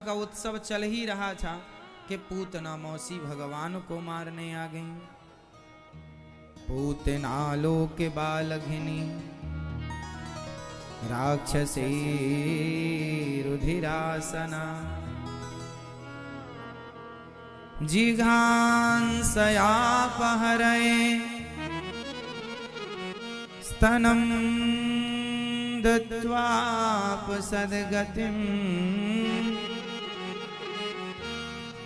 का उत्सव चल ही रहा था कि पूतना मौसी भगवान को मारने आ गई। पूतना लोक बालघिनी राक्षसी रुधिरासना जिघांसयापहरये स्तनं दत्वापसद्गतिम्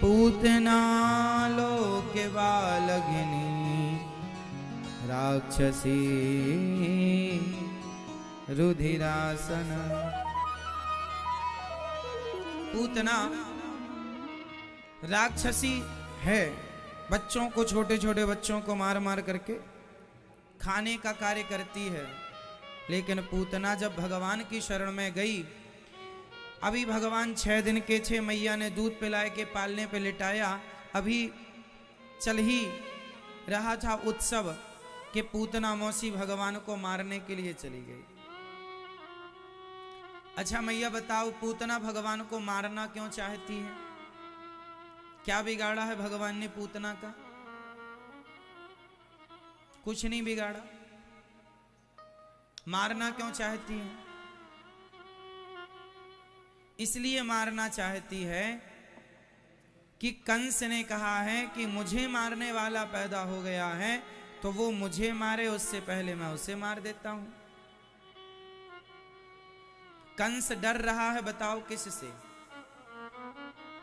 पूतना लोक बालघिनी राक्षसी रुधिरासन। पूतना राक्षसी है, बच्चों को, छोटे छोटे बच्चों को मार मार करके खाने का कार्य करती है। लेकिन पूतना जब भगवान की शरण में गई, अभी भगवान 6 दिन के 6 मैया ने दूध पिलाए के पालने पे लिटाया, अभी चल ही रहा था उत्सव कि पूतना मौसी भगवान को मारने के लिए चली गई। अच्छा मैया बताओ, पूतना भगवान को मारना क्यों चाहती है? क्या बिगाड़ा है भगवान ने पूतना का? कुछ नहीं बिगाड़ा। मारना क्यों चाहती है? इसलिए मारना चाहती है कि कंस ने कहा है कि मुझे मारने वाला पैदा हो गया है तो वो मुझे मारे उससे पहले मैं उसे मार देता हूं। कंस डर रहा है, बताओ किससे?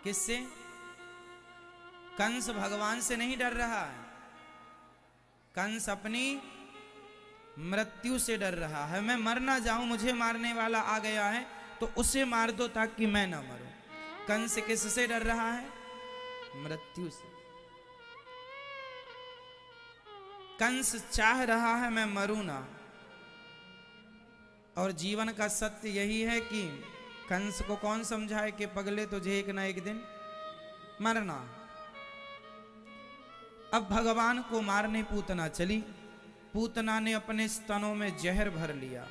किससे? कंस भगवान से नहीं डर रहा है, कंस अपनी मृत्यु से डर रहा है। मैं मर ना जाऊं, मुझे मारने वाला आ गया है तो उसे मार दो ताकि मैं ना मरूं। कंस किससे डर रहा है? मृत्यु से। कंस चाह रहा है मैं मरूं ना। और जीवन का सत्य यही है कि कंस को कौन समझाए कि पगले तुझे एक ना एक दिन मरना। अब भगवान को मारने पूतना चली। पूतना ने अपने स्तनों में जहर भर लिया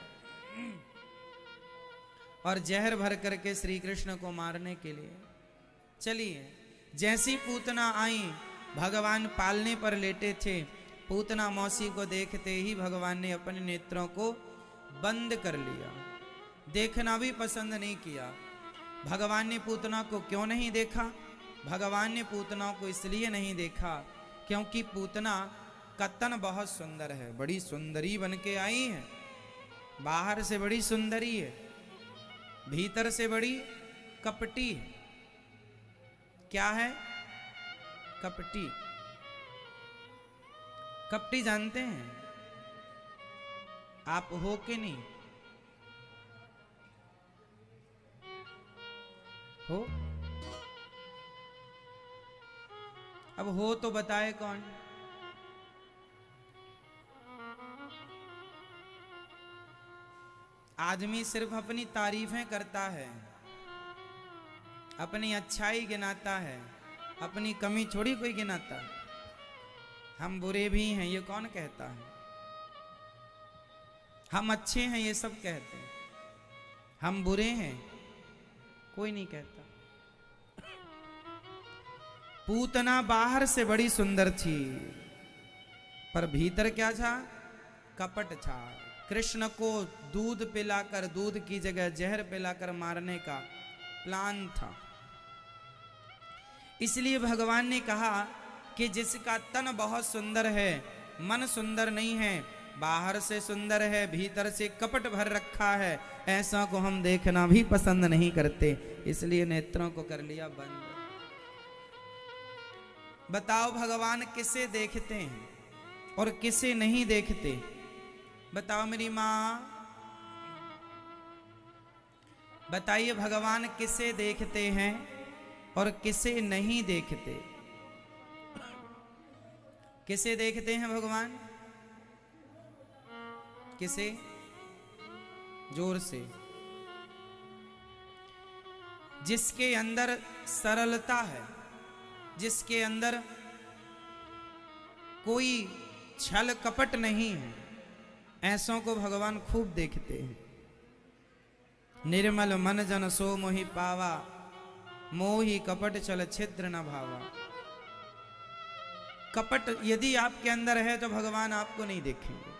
और जहर भर करके श्री कृष्ण को मारने के लिए चली है। जैसी पूतना आई, भगवान पालने पर लेटे थे, पूतना मौसी को देखते ही भगवान ने अपने नेत्रों को बंद कर लिया। देखना भी पसंद नहीं किया। भगवान ने पूतना को क्यों नहीं देखा? भगवान ने पूतना को इसलिए नहीं देखा क्योंकि पूतना का तन बहुत सुंदर है, बड़ी सुंदरी बन के आई है। बाहर से बड़ी सुंदरी है, भीतर से बड़ी कपटी है। क्या है? कपटी। कपटी जानते हैं आप हो कि नहीं हो? अब हो तो बताए कौन? आदमी सिर्फ अपनी तारीफें करता है, अपनी अच्छाई गिनाता है, अपनी कमी थोड़ी कोई गिनाता। हम बुरे भी हैं ये कौन कहता है? हम अच्छे हैं ये सब कहते हैं, हम बुरे हैं कोई नहीं कहता। पूतना बाहर से बड़ी सुंदर थी पर भीतर क्या था? कपट था। कृष्ण को दूध पिलाकर, दूध की जगह जहर पिलाकर मारने का प्लान था। इसलिए भगवान ने कहा कि जिसका तन बहुत सुंदर है, मन सुंदर नहीं है, बाहर से सुंदर है, भीतर से कपट भर रखा है, ऐसा को हम देखना भी पसंद नहीं करते। इसलिए नेत्रों को कर लिया बंद। बताओ भगवान किसे देखते हैं और किसे नहीं देखते? बताओ मेरी माँ, बताइए भगवान किसे देखते हैं और किसे नहीं देखते? किसे देखते हैं भगवान? किसे? जोर से। जिसके अंदर सरलता है, जिसके अंदर कोई छल कपट नहीं है, ऐसों को भगवान खूब देखते हैं। निर्मल मन जन सो मोहि पावा, मोहि कपट छल छिद्र न भावा। कपट यदि आपके अंदर है तो भगवान आपको नहीं देखेंगे।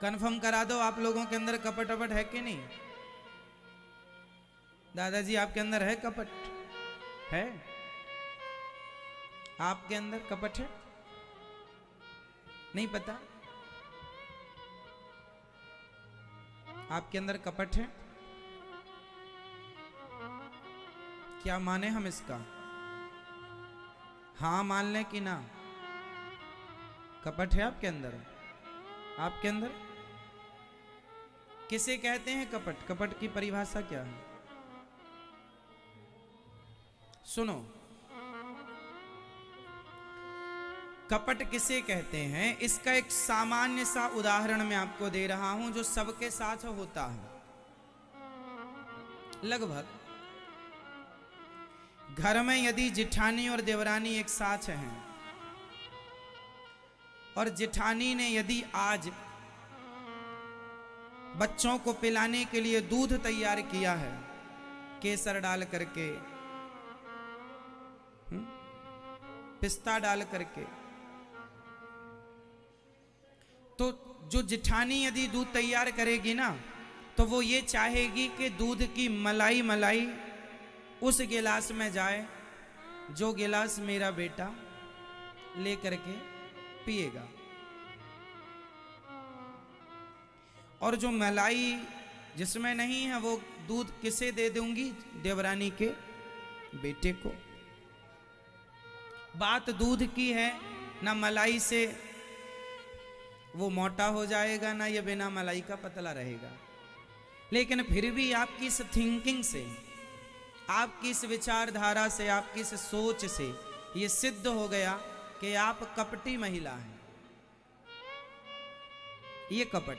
कंफर्म करा दो, आप लोगों के अंदर कपट वपट है कि नहीं? दादाजी आपके अंदर है कपट? है? आपके अंदर कपट है? नहीं पता? आपके अंदर कपट है? क्या माने हम इसका? हाँ मान लें कि ना? कपट है आपके अंदर? आपके अंदर? किसे कहते हैं कपट? कपट की परिभाषा क्या है? सुनो, कपट किसे कहते हैं इसका एक सामान्य सा उदाहरण मैं आपको दे रहा हूं जो सबके साथ होता है। लगभग घर में यदि जिठानी और देवरानी एक साथ हैं और जिठानी ने यदि आज बच्चों को पिलाने के लिए दूध तैयार किया है केसर डाल करके, पिस्ता डाल करके, तो जो जिठानी यदि दूध तैयार करेगी ना तो वो ये चाहेगी कि दूध की मलाई मलाई उस गिलास में जाए जो गिलास मेरा बेटा ले करके पिएगा। और जो मलाई जिसमें नहीं है वो दूध किसे दे दूंगी? देवरानी के बेटे को। बात दूध की है, ना मलाई से वो मोटा हो जाएगा ना ये बिना मलाई का पतला रहेगा। लेकिन फिर भी आपकी इस थिंकिंग से, आपकी इस विचारधारा से, आपकी इस सोच से ये सिद्ध हो गया कि आप कपटी महिला हैं। ये कपट,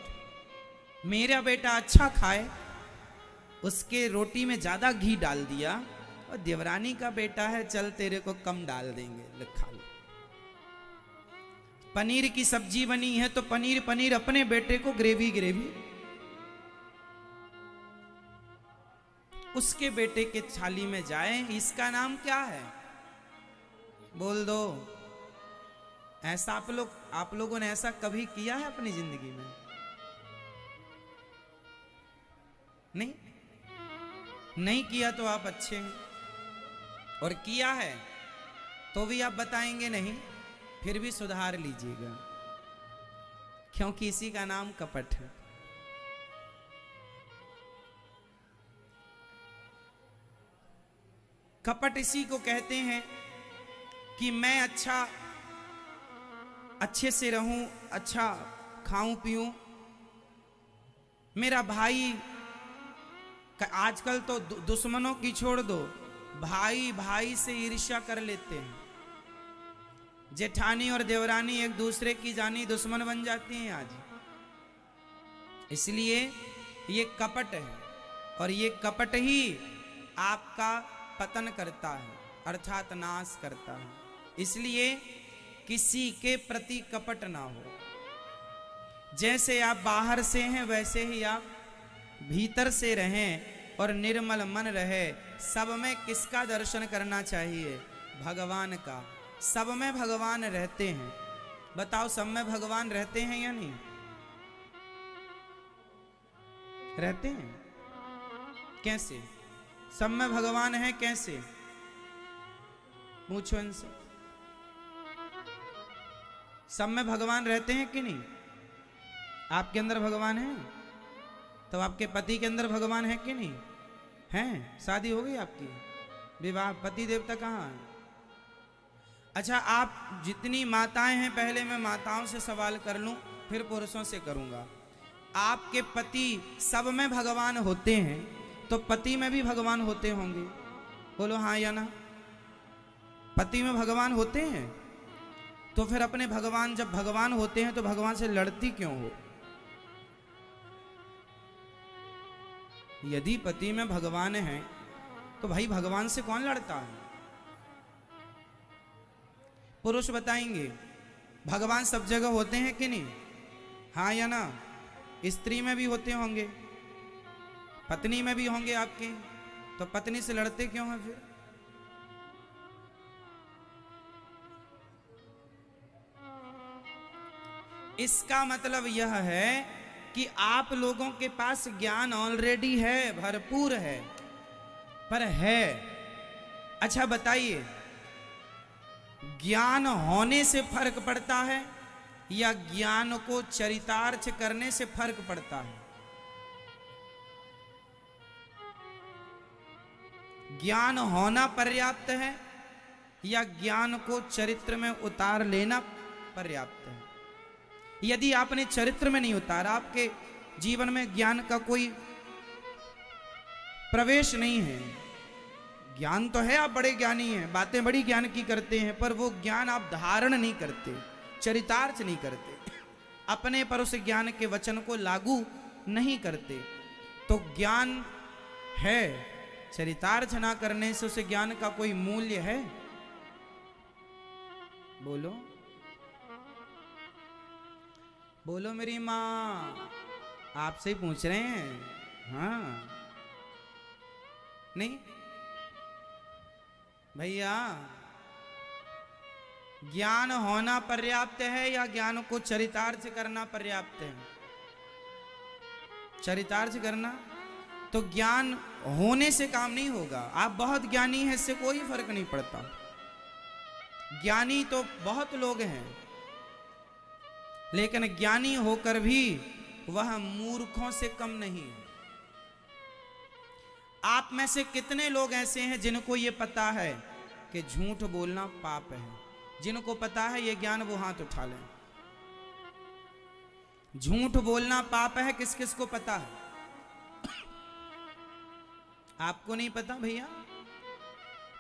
मेरा बेटा अच्छा खाए उसके रोटी में ज्यादा घी डाल दिया और देवरानी का बेटा है चल तेरे को कम डाल देंगे, खा लो। पनीर की सब्जी बनी है तो पनीर पनीर अपने बेटे को ग्रेवी ग्रेवी उसके बेटे के थाली में जाए। इसका नाम क्या है? बोल दो। ऐसा आप लोगों ने ऐसा कभी किया है अपनी जिंदगी में? नहीं? नहीं किया तो आप अच्छे हैं, और किया है तो भी आप बताएंगे नहीं, फिर भी सुधार लीजिएगा, क्योंकि इसी का नाम कपट है। कपट इसी को कहते हैं कि मैं अच्छे से रहूं, अच्छा खाऊं पीऊं। मेरा भाई, आजकल तो दुश्मनों की छोड़ दो, भाई भाई से ईर्ष्या कर लेते हैं। जेठानी और देवरानी एक दूसरे की जानी दुश्मन बन जाती हैं आज। इसलिए ये कपट है, और ये कपट ही आपका पतन करता है, अर्थात नाश करता है। इसलिए किसी के प्रति कपट ना हो। जैसे आप बाहर से हैं वैसे ही आप भीतर से रहें और निर्मल मन रहे। सब में किसका दर्शन करना चाहिए? भगवान का। सब में भगवान रहते हैं। बताओ, सब में भगवान रहते हैं या नहीं रहते हैं? कैसे सब में भगवान है? कैसे? पूछो इनसे। सब में भगवान रहते हैं कि नहीं? आपके अंदर भगवान है तो आपके पति के अंदर भगवान है कि नहीं है? शादी हो गई आपकी, विवाह, पति देवता कहाँ है? अच्छा, आप जितनी माताएं हैं, पहले मैं माताओं से सवाल कर लूं फिर पुरुषों से करूंगा। आपके पति सब में भगवान होते हैं तो पति में भी भगवान होते होंगे? बोलो हाँ या ना। पति में भगवान होते हैं तो फिर अपने भगवान, जब भगवान होते हैं तो भगवान से लड़ती क्यों हो? यदि पति में भगवान है तो भाई भगवान से कौन लड़ता है? पुरुष बताएंगे भगवान सब जगह होते हैं कि नहीं? हाँ या ना। स्त्री में भी होते होंगे, पत्नी में भी होंगे आपके, तो पत्नी से लड़ते क्यों हैं फिर? इसका मतलब यह है कि आप लोगों के पास ज्ञान ऑलरेडी है, भरपूर है, पर है। अच्छा बताइए, ज्ञान होने से फर्क पड़ता है या ज्ञान को चरितार्थ करने से फर्क पड़ता है? ज्ञान होना पर्याप्त है या ज्ञान को चरित्र में उतार लेना पर्याप्त है? यदि आपने चरित्र में नहीं उतारा, आपके जीवन में ज्ञान का कोई प्रवेश नहीं है, ज्ञान तो है, आप बड़े ज्ञानी हैं, बातें बड़ी ज्ञान की करते हैं, पर वो ज्ञान आप धारण नहीं करते, चरितार्थ नहीं करते, अपने पर उस ज्ञान के वचन को लागू नहीं करते, तो ज्ञान है, चरितार्थ ना करने से उस ज्ञान का कोई मूल्य है? बोलो बोलो मेरी माँ, आपसे ही पूछ रहे हैं। हाँ नहीं भैया, ज्ञान होना पर्याप्त है या ज्ञान को चरितार्थ करना पर्याप्त है? चरितार्थ करना। तो ज्ञान होने से काम नहीं होगा। आप बहुत ज्ञानी हैं, इससे कोई फर्क नहीं पड़ता। ज्ञानी तो बहुत लोग हैं, लेकिन ज्ञानी होकर भी वह मूर्खों से कम नहीं है। आप में से कितने लोग ऐसे हैं जिनको ये पता है कि झूठ बोलना पाप है? जिनको पता है ये ज्ञान, वो हाथ उठा लें। झूठ बोलना पाप है, किस किस को पता है? आपको नहीं पता भैया?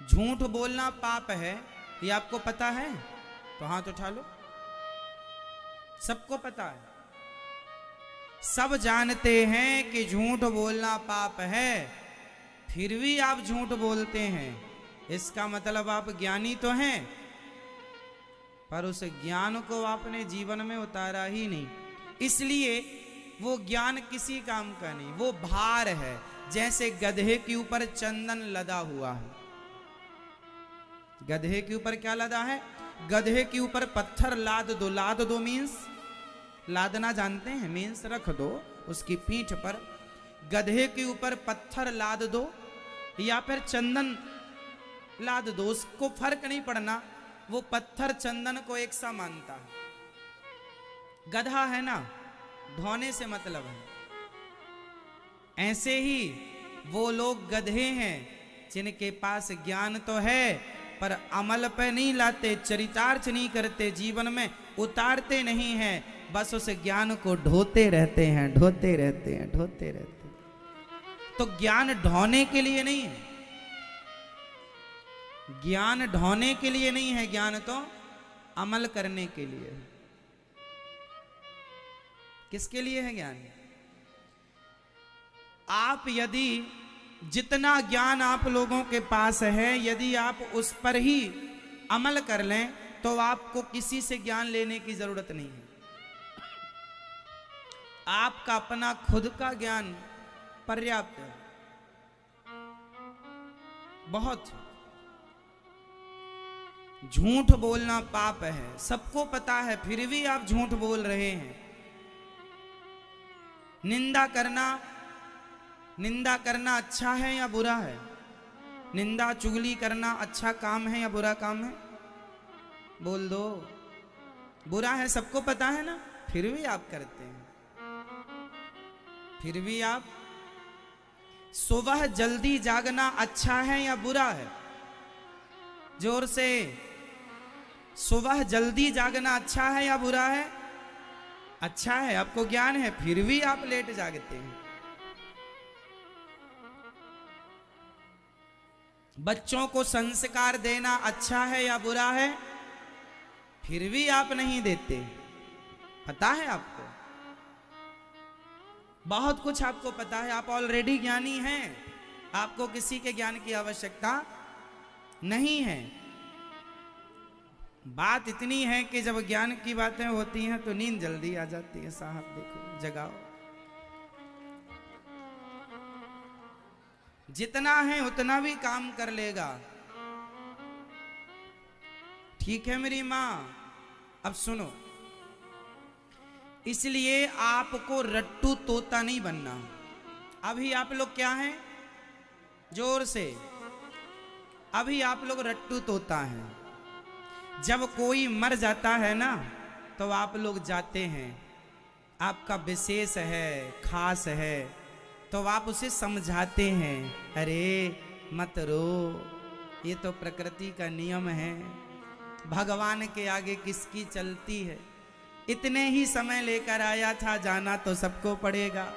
झूठ बोलना पाप है, ये आपको पता है? तो हाथ उठा लो। सबको पता है, सब जानते हैं कि झूठ बोलना पाप है, फिर भी आप झूठ बोलते हैं। इसका मतलब आप ज्ञानी तो हैं, पर उस ज्ञान को आपने जीवन में उतारा ही नहीं, इसलिए वो ज्ञान किसी काम का नहीं, वो भार है। जैसे गधे के ऊपर चंदन लदा हुआ है। गधे के ऊपर क्या लदा है? गधे के ऊपर पत्थर लाद दो। लाद दो मीन्स लादना जानते हैं? मीन्स रख दो उसकी पीठ पर। गधे के ऊपर पत्थर लाद दो या फिर चंदन लाद दो, उसको फर्क नहीं पड़ना, वो पत्थर चंदन को एक सा मानता है। गधा है ना, ढोने से मतलब है। ऐसे ही वो लोग गधे हैं जिनके पास ज्ञान तो है, पर अमल पे नहीं लाते, चरितार्थ नहीं करते, जीवन में उतारते नहीं हैं, बस उस ज्ञान को ढोते रहते हैं, ढोते रहते हैं, ढोते रहते हैं। तो ज्ञान ढोने के लिए नहीं है, ज्ञान ढोने के लिए नहीं है, ज्ञान तो अमल करने के लिए। किसके लिए है ज्ञान? आप यदि जितना ज्ञान आप लोगों के पास है, यदि आप उस पर ही अमल कर लें तो आपको किसी से ज्ञान लेने की जरूरत नहीं है। आपका अपना खुद का ज्ञान पर्याप्त है, बहुत। झूठ बोलना पाप है, सबको पता है, फिर भी आप झूठ बोल रहे हैं। निंदा करना अच्छा है या बुरा है? निंदा चुगली करना अच्छा काम है या बुरा काम है? बोल दो। बुरा है, सबको पता है ना, फिर भी आप करते हैं। फिर भी आप। सुबह जल्दी जागना अच्छा है या बुरा है? जोर से। सुबह जल्दी जागना अच्छा है या बुरा है? अच्छा है, आपको ज्ञान है, फिर भी आप लेट जागते हैं। बच्चों को संस्कार देना अच्छा है या बुरा है? फिर भी आप नहीं देते। पता है आपको, बहुत कुछ आपको पता है, आप ऑलरेडी ज्ञानी हैं, आपको किसी के ज्ञान की आवश्यकता नहीं है। बात इतनी है कि जब ज्ञान की बातें होती हैं तो नींद जल्दी आ जाती है। साहब देखो, जगाओ। जितना है उतना भी काम कर लेगा। ठीक है मेरी माँ, अब सुनो, इसलिए आपको रट्टू तोता नहीं बनना। अभी आप लोग क्या हैं, जोर से, अभी आप लोग रट्टू तोता हैं। जब कोई मर जाता है ना तो आप लोग जाते हैं, आपका विशेष है, खास है, तो आप उसे समझाते हैं, अरे मत रो, ये तो प्रकृति का नियम है, भगवान के आगे किसकी चलती है, इतने ही समय लेकर आया था, जाना तो सबको पड़ेगा।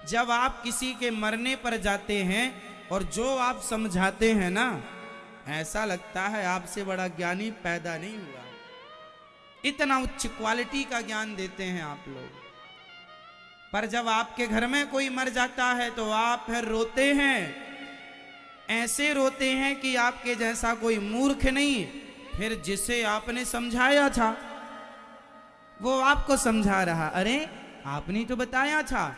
जब आप किसी के मरने पर जाते हैं और जो आप समझाते हैं ना, ऐसा लगता है आपसे बड़ा ज्ञानी पैदा नहीं हुआ। इतना उच्च क्वालिटी का ज्ञान देते हैं आप लोग। पर जब आपके घर में कोई मर जाता है तो आप फिर रोते हैं, ऐसे रोते हैं कि आपके जैसा कोई मूर्ख नहीं। फिर जिसे आपने समझाया था वो आपको समझा रहा, अरे आपने तो बताया था।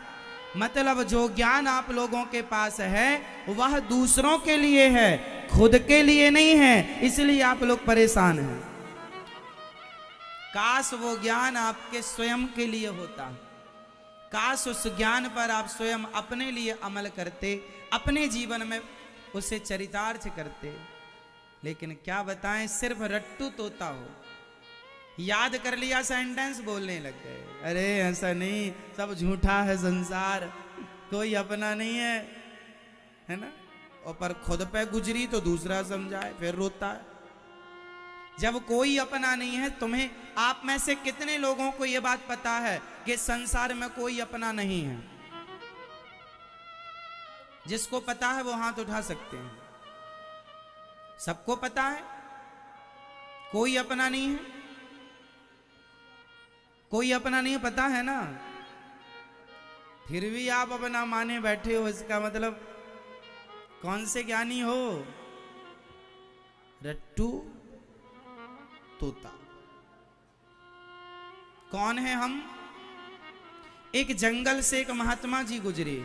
मतलब जो ज्ञान आप लोगों के पास है वह दूसरों के लिए है, खुद के लिए नहीं है, इसलिए आप लोग परेशान हैं। काश वो ज्ञान आपके स्वयं के लिए होता, काश उस ज्ञान पर आप स्वयं अपने लिए अमल करते, अपने जीवन में उसे चरितार्थ करते। लेकिन क्या बताएं, सिर्फ रट्टू तोता हो, याद कर लिया सेंटेंस, बोलने लग गए, अरे ऐसा नहीं, सब झूठा है संसार, कोई अपना नहीं है ना। और पर खुद पे गुजरी तो दूसरा समझाए, फिर रोता है। जब कोई अपना नहीं है, तुम्हें, आप में से कितने लोगों को यह बात पता है कि संसार में कोई अपना नहीं है? जिसको पता है वो हाथ उठा सकते हैं। सबको पता है कोई अपना नहीं है, कोई अपना नहीं, पता है ना, फिर भी आप अपना माने बैठे हो, इसका मतलब कौन से ज्ञानी हो? रट्टू तोता। कौन है हम? एक जंगल से एक महात्मा जी गुजरे,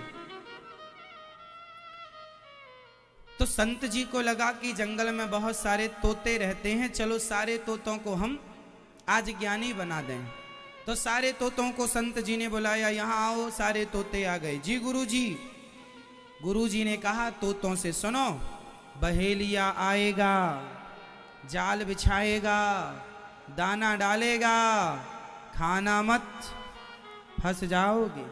तो संत जी को लगा कि जंगल में बहुत सारे तोते रहते हैं, चलो सारे तोतों को हम आज ज्ञानी बना दें। तो सारे तोतों को संत जी ने बुलाया, यहां आओ। सारे तोते आ गए। जी गुरुजी। गुरुजी ने कहा, तोतों से सुनो, बहेलिया आएगा, जाल बिछाएगा, दाना डालेगा, खाना मत, फंस जाओगे।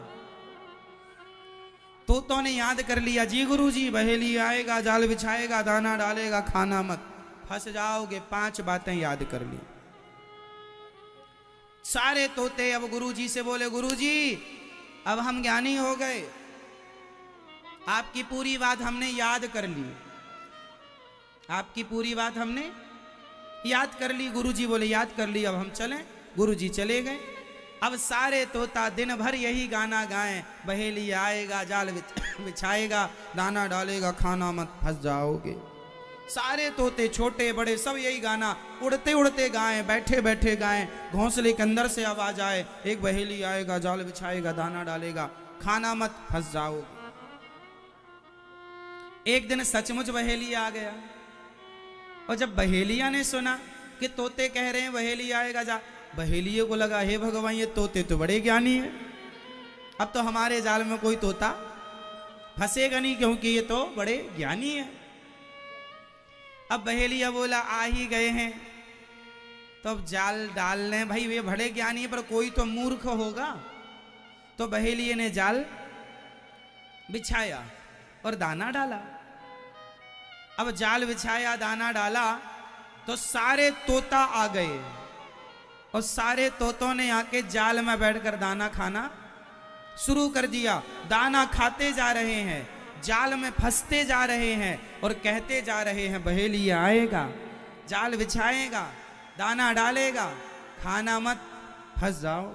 तोतों ने याद कर लिया, जी गुरुजी, बहेलिया आएगा, जाल बिछाएगा, दाना डालेगा, खाना मत, फंस जाओगे। 5 बातें याद कर ली। सारे तोते अब गुरुजी से बोले, गुरुजी अब हम ज्ञानी हो गए, आपकी पूरी बात हमने याद कर ली, आपकी पूरी बात हमने याद कर ली। गुरुजी बोले, याद कर ली, अब हम चलें। गुरुजी चले गए। अब सारे तोता दिन भर यही गाना गाएं, बहेलिया आएगा, जाल बिछाएगा, दाना डालेगा, खाना मत, फंस जाओगे। सारे तोते छोटे बड़े सब यही गाना उड़ते उड़ते गाएं, बैठे बैठे गाएं, घोंसले के अंदर से आवाज आए, एक बहेली आएगा, जाल बिछाएगा, दाना डालेगा, खाना मत, फंस जाओगे। एक दिन सचमुच बहेलिया आ गया, और जब बहेलिया ने सुना कि तोते कह रहे हैं बहेलिया आएगा, जा, बहेलिये को लगा, हे भगवान, ये तोते तो बड़े ज्ञानी हैं, अब तो हमारे जाल में कोई तोता फंसेगा नहीं, क्योंकि ये तो बड़े ज्ञानी है। अब बहेलिया बोला, आ ही गए हैं तो अब जाल डाल लें, भाई वे बड़े ज्ञानी है पर कोई तो मूर्ख होगा। तो बहेलिये ने जाल बिछाया और दाना डाला। अब जाल बिछाया, दाना डाला, तो सारे तोता आ गए, और सारे तोतों ने आके जाल में बैठकर दाना खाना शुरू कर दिया। दाना खाते जा रहे हैं, जाल में फंसते जा रहे हैं, और कहते जा रहे हैं, बहेलिया आएगा, जाल बिछाएगा, दाना डालेगा, खाना मत, फंस जाओ।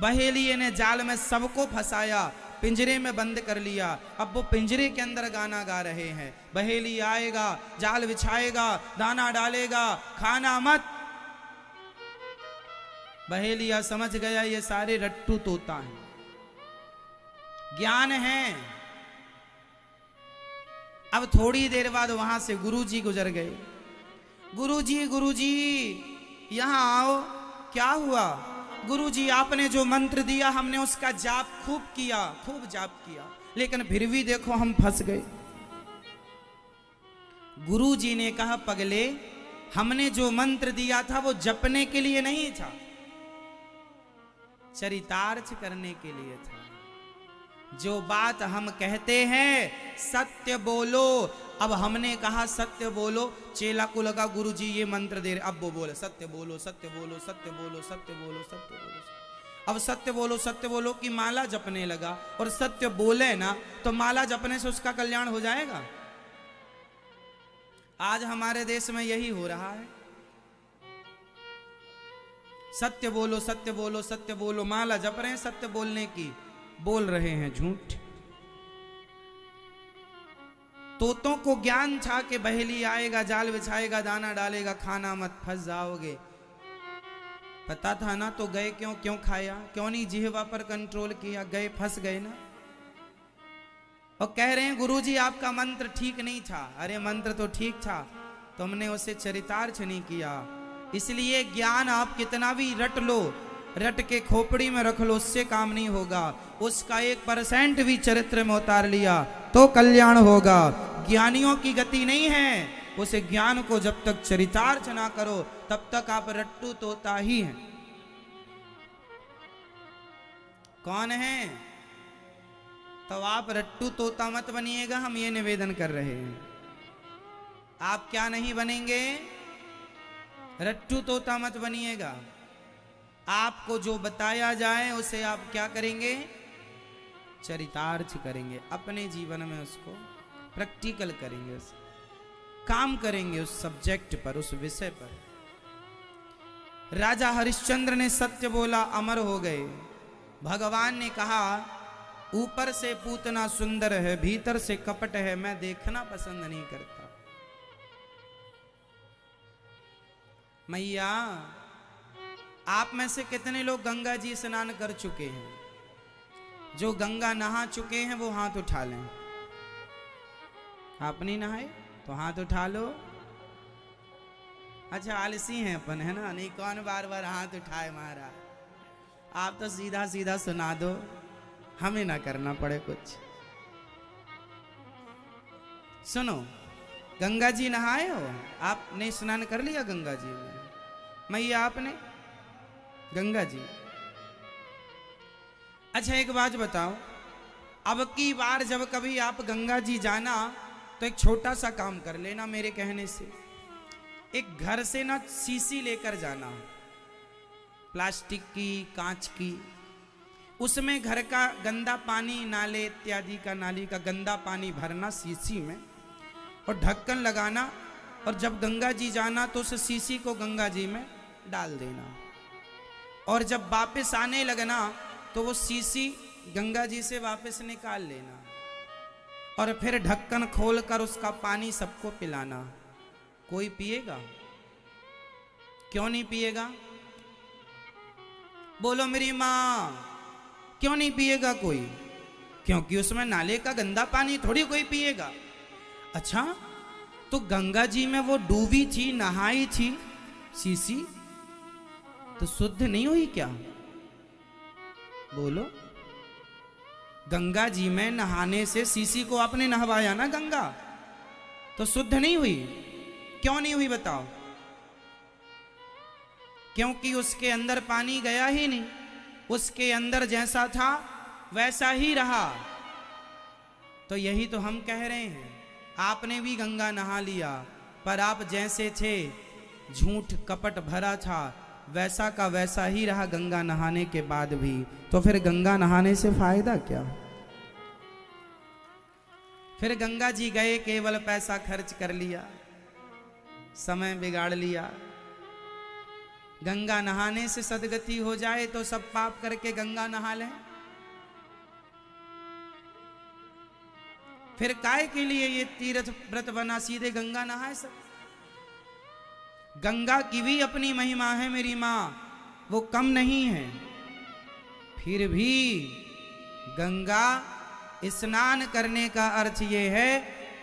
बहेलिये ने जाल में सबको फंसाया, पिंजरे में बंद कर लिया। अब वो पिंजरे के अंदर गाना गा रहे हैं, बहेलिया आएगा, जाल बिछाएगा, दाना डालेगा, खाना मत। बहेलिया समझ गया ये सारे रट्टू तोता हैं, ज्ञान है अब थोड़ी देर बाद वहां से गुरुजी गुजर गए। गुरुजी यहां आओ। क्या हुआ? गुरुजी आपने जो मंत्र दिया हमने उसका जाप खूब जाप किया, लेकिन फिर भी देखो हम फंस गए। गुरुजी ने कहा, पगले, हमने जो मंत्र दिया था वो जपने के लिए नहीं था, चरितार्थ करने के लिए था। जो बात हम कहते हैं सत्य बोलो। अब हमने कहा सत्य बोलो, चेला को लगा गुरुजी ये मंत्र दे रहे, अब वो बोले सत्य बोलो सत्य बोलो सत्य बोलो सत्य बोलो सत्य बोलो। अब सत्य बोलो की माला जपने लगा, और सत्य बोले ना तो माला जपने से उसका कल्याण हो जाएगा। आज हमारे देश में यही हो रहा है। सत्य बोलो सत्य बोलो सत्य बोलो, माला जप रहे हैं सत्य बोलने की, बोल रहे हैं झूठ। तोतों को ज्ञान था कि बहेली आएगा, जाल बिछाएगा, दाना डालेगा, खाना मत फंस जाओगे। पता था ना तो गए क्यों खाया? क्यों नहीं जिह्वा पर कंट्रोल किया? गए, फंस गए ना। और कह रहे हैं गुरुजी आपका मंत्र ठीक नहीं था। अरे मंत्र तो ठीक था, तुमने उसे चरितार्थ नहीं किया। इसलिए ज्ञान आप कितना भी रट लो, रट के खोपड़ी में रख लो, उससे काम नहीं होगा। उसका 1% भी चरित्र में उतार लिया तो कल्याण होगा। ज्ञानियों की गति नहीं है, उस ज्ञान को जब तक चरितार्थ ना करो तब तक आप रट्टू तोता ही हैं। कौन है? तो आप रट्टू तोता मत बनिएगा, हम ये निवेदन कर रहे हैं। आप क्या नहीं बनेंगे? रट्टू तोता मत बनिएगा। आपको जो बताया जाए उसे आप क्या करेंगे? चरितार्थ करेंगे, अपने जीवन में उसको प्रैक्टिकल करेंगे, उस काम करेंगे, उस सब्जेक्ट पर, उस विषय पर। राजा हरिश्चंद्र ने सत्य बोला, अमर हो गए। भगवान ने कहा ऊपर से पूतना सुंदर है, भीतर से कपट है, मैं देखना पसंद नहीं करता। मैया, आप में से कितने लोग गंगा जी स्नान कर चुके हैं? जो गंगा नहा चुके हैं वो हाथ उठा लें। आप नहीं नहाए तो हाथ उठा लो। अच्छा, आलसी हैं अपन, है ना? नहीं, कौन बार बार हाथ उठाए महाराज। आप तो सीधा सीधा सुना दो, हमें ना करना पड़े कुछ। सुनो, गंगा जी नहाए हो? आपने स्नान कर लिया गंगा जी में? मैया आपने? गंगा जी। अच्छा, एक बात बताओ, अब की बार जब कभी आप गंगा जी जाना तो एक छोटा सा काम कर लेना मेरे कहने से। एक घर से ना शीशी लेकर जाना, प्लास्टिक की, कांच की। उसमें घर का गंदा पानी, नाले इत्यादि का, नाली का गंदा पानी भरना शीशी में और ढक्कन लगाना, और जब गंगा जी जाना तो उस शीशी को गंगा जी में डाल देना। और जब वापस आने लगना तो वो शीशी गंगा जी से वापस निकाल लेना, और फिर ढक्कन खोलकर उसका पानी सबको पिलाना। कोई पिएगा? क्यों नहीं पिएगा? बोलो मेरी माँ, क्यों नहीं पिएगा कोई? क्योंकि उसमें नाले का गंदा पानी थोड़ी कोई पिएगा। अच्छा, तो गंगा जी में वो डूबी थी, नहाई थी शीशी, तो शुद्ध नहीं हुई क्या? बोलो। गंगा जी में नहाने से, शीशी को आपने नहवाया ना गंगा, तो शुद्ध नहीं हुई? क्यों नहीं हुई बताओ? क्योंकि उसके अंदर पानी गया ही नहीं, उसके अंदर जैसा था वैसा ही रहा। तो यही तो हम कह रहे हैं, आपने भी गंगा नहा लिया, पर आप जैसे थे, झूठ कपट भरा था, वैसा का वैसा ही रहा गंगा नहाने के बाद भी। तो फिर गंगा नहाने से फायदा क्या? फिर गंगा जी गए, केवल पैसा खर्च कर लिया, समय बिगाड़ लिया। गंगा नहाने से सदगति हो जाए तो सब पाप करके गंगा नहा लें। फिर काय के लिए ये तीर्थ व्रत बना, सीधे गंगा नहाए सब। गंगा की भी अपनी महिमा है मेरी माँ, वो कम नहीं है। फिर भी गंगा स्नान करने का अर्थ ये है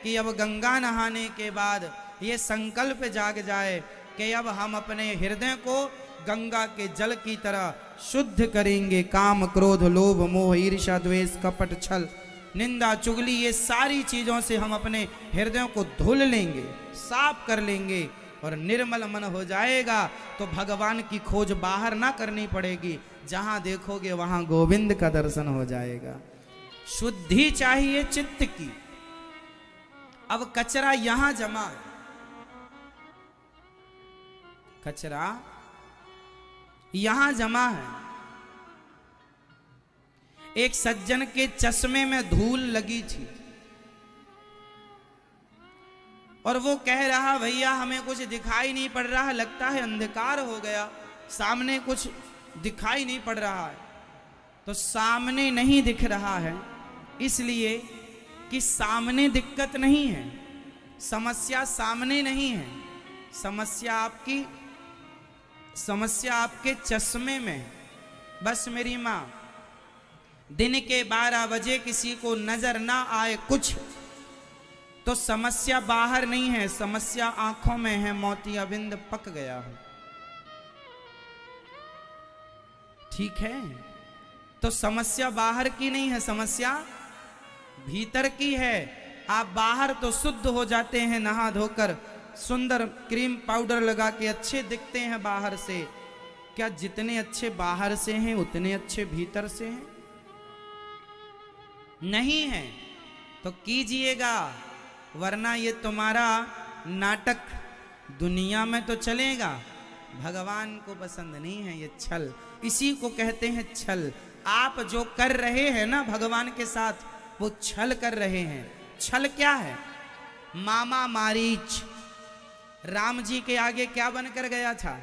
कि अब गंगा नहाने के बाद ये संकल्प जाग जाए कि अब हम अपने हृदय को गंगा के जल की तरह शुद्ध करेंगे। काम क्रोध लोभ मोह ईर्ष्या द्वेष कपट छल निंदा चुगली ये सारी चीजों से हम अपने हृदयों को धुल लेंगे, साफ कर लेंगे और निर्मल मन हो जाएगा। तो भगवान की खोज बाहर ना करनी पड़ेगी, जहां देखोगे वहां गोविंद का दर्शन हो जाएगा। शुद्धि चाहिए चित्त की। अब कचरा यहां जमा है, कचरा यहां जमा है। एक सज्जन के चश्मे में धूल लगी थी और वो कह रहा भैया हमें कुछ दिखाई नहीं पड़ रहा है, लगता है अंधकार हो गया, सामने कुछ दिखाई नहीं पड़ रहा है। तो सामने नहीं दिख रहा है इसलिए कि सामने दिक्कत नहीं है, समस्या सामने नहीं है, समस्या आपके चश्मे में। बस मेरी माँ, दिन के 12 बजे किसी को नजर ना आए कुछ तो समस्या बाहर नहीं है, समस्या आंखों में है। मोतियाबिंद पक गया है, ठीक है। तो समस्या बाहर की नहीं है, समस्या भीतर की है। आप बाहर तो शुद्ध हो जाते हैं, नहा धोकर सुंदर क्रीम पाउडर लगा के अच्छे दिखते हैं बाहर से। क्या जितने अच्छे बाहर से हैं उतने अच्छे भीतर से हैं? नहीं है। तो कीजिएगा, वरना ये तुम्हारा नाटक दुनिया में तो चलेगा, भगवान को पसंद नहीं है ये छल। इसी को कहते हैं छल। आप जो कर रहे हैं ना भगवान के साथ, वो छल कर रहे हैं। छल क्या है? मामा मारीच राम जी के आगे क्या बनकर गया था?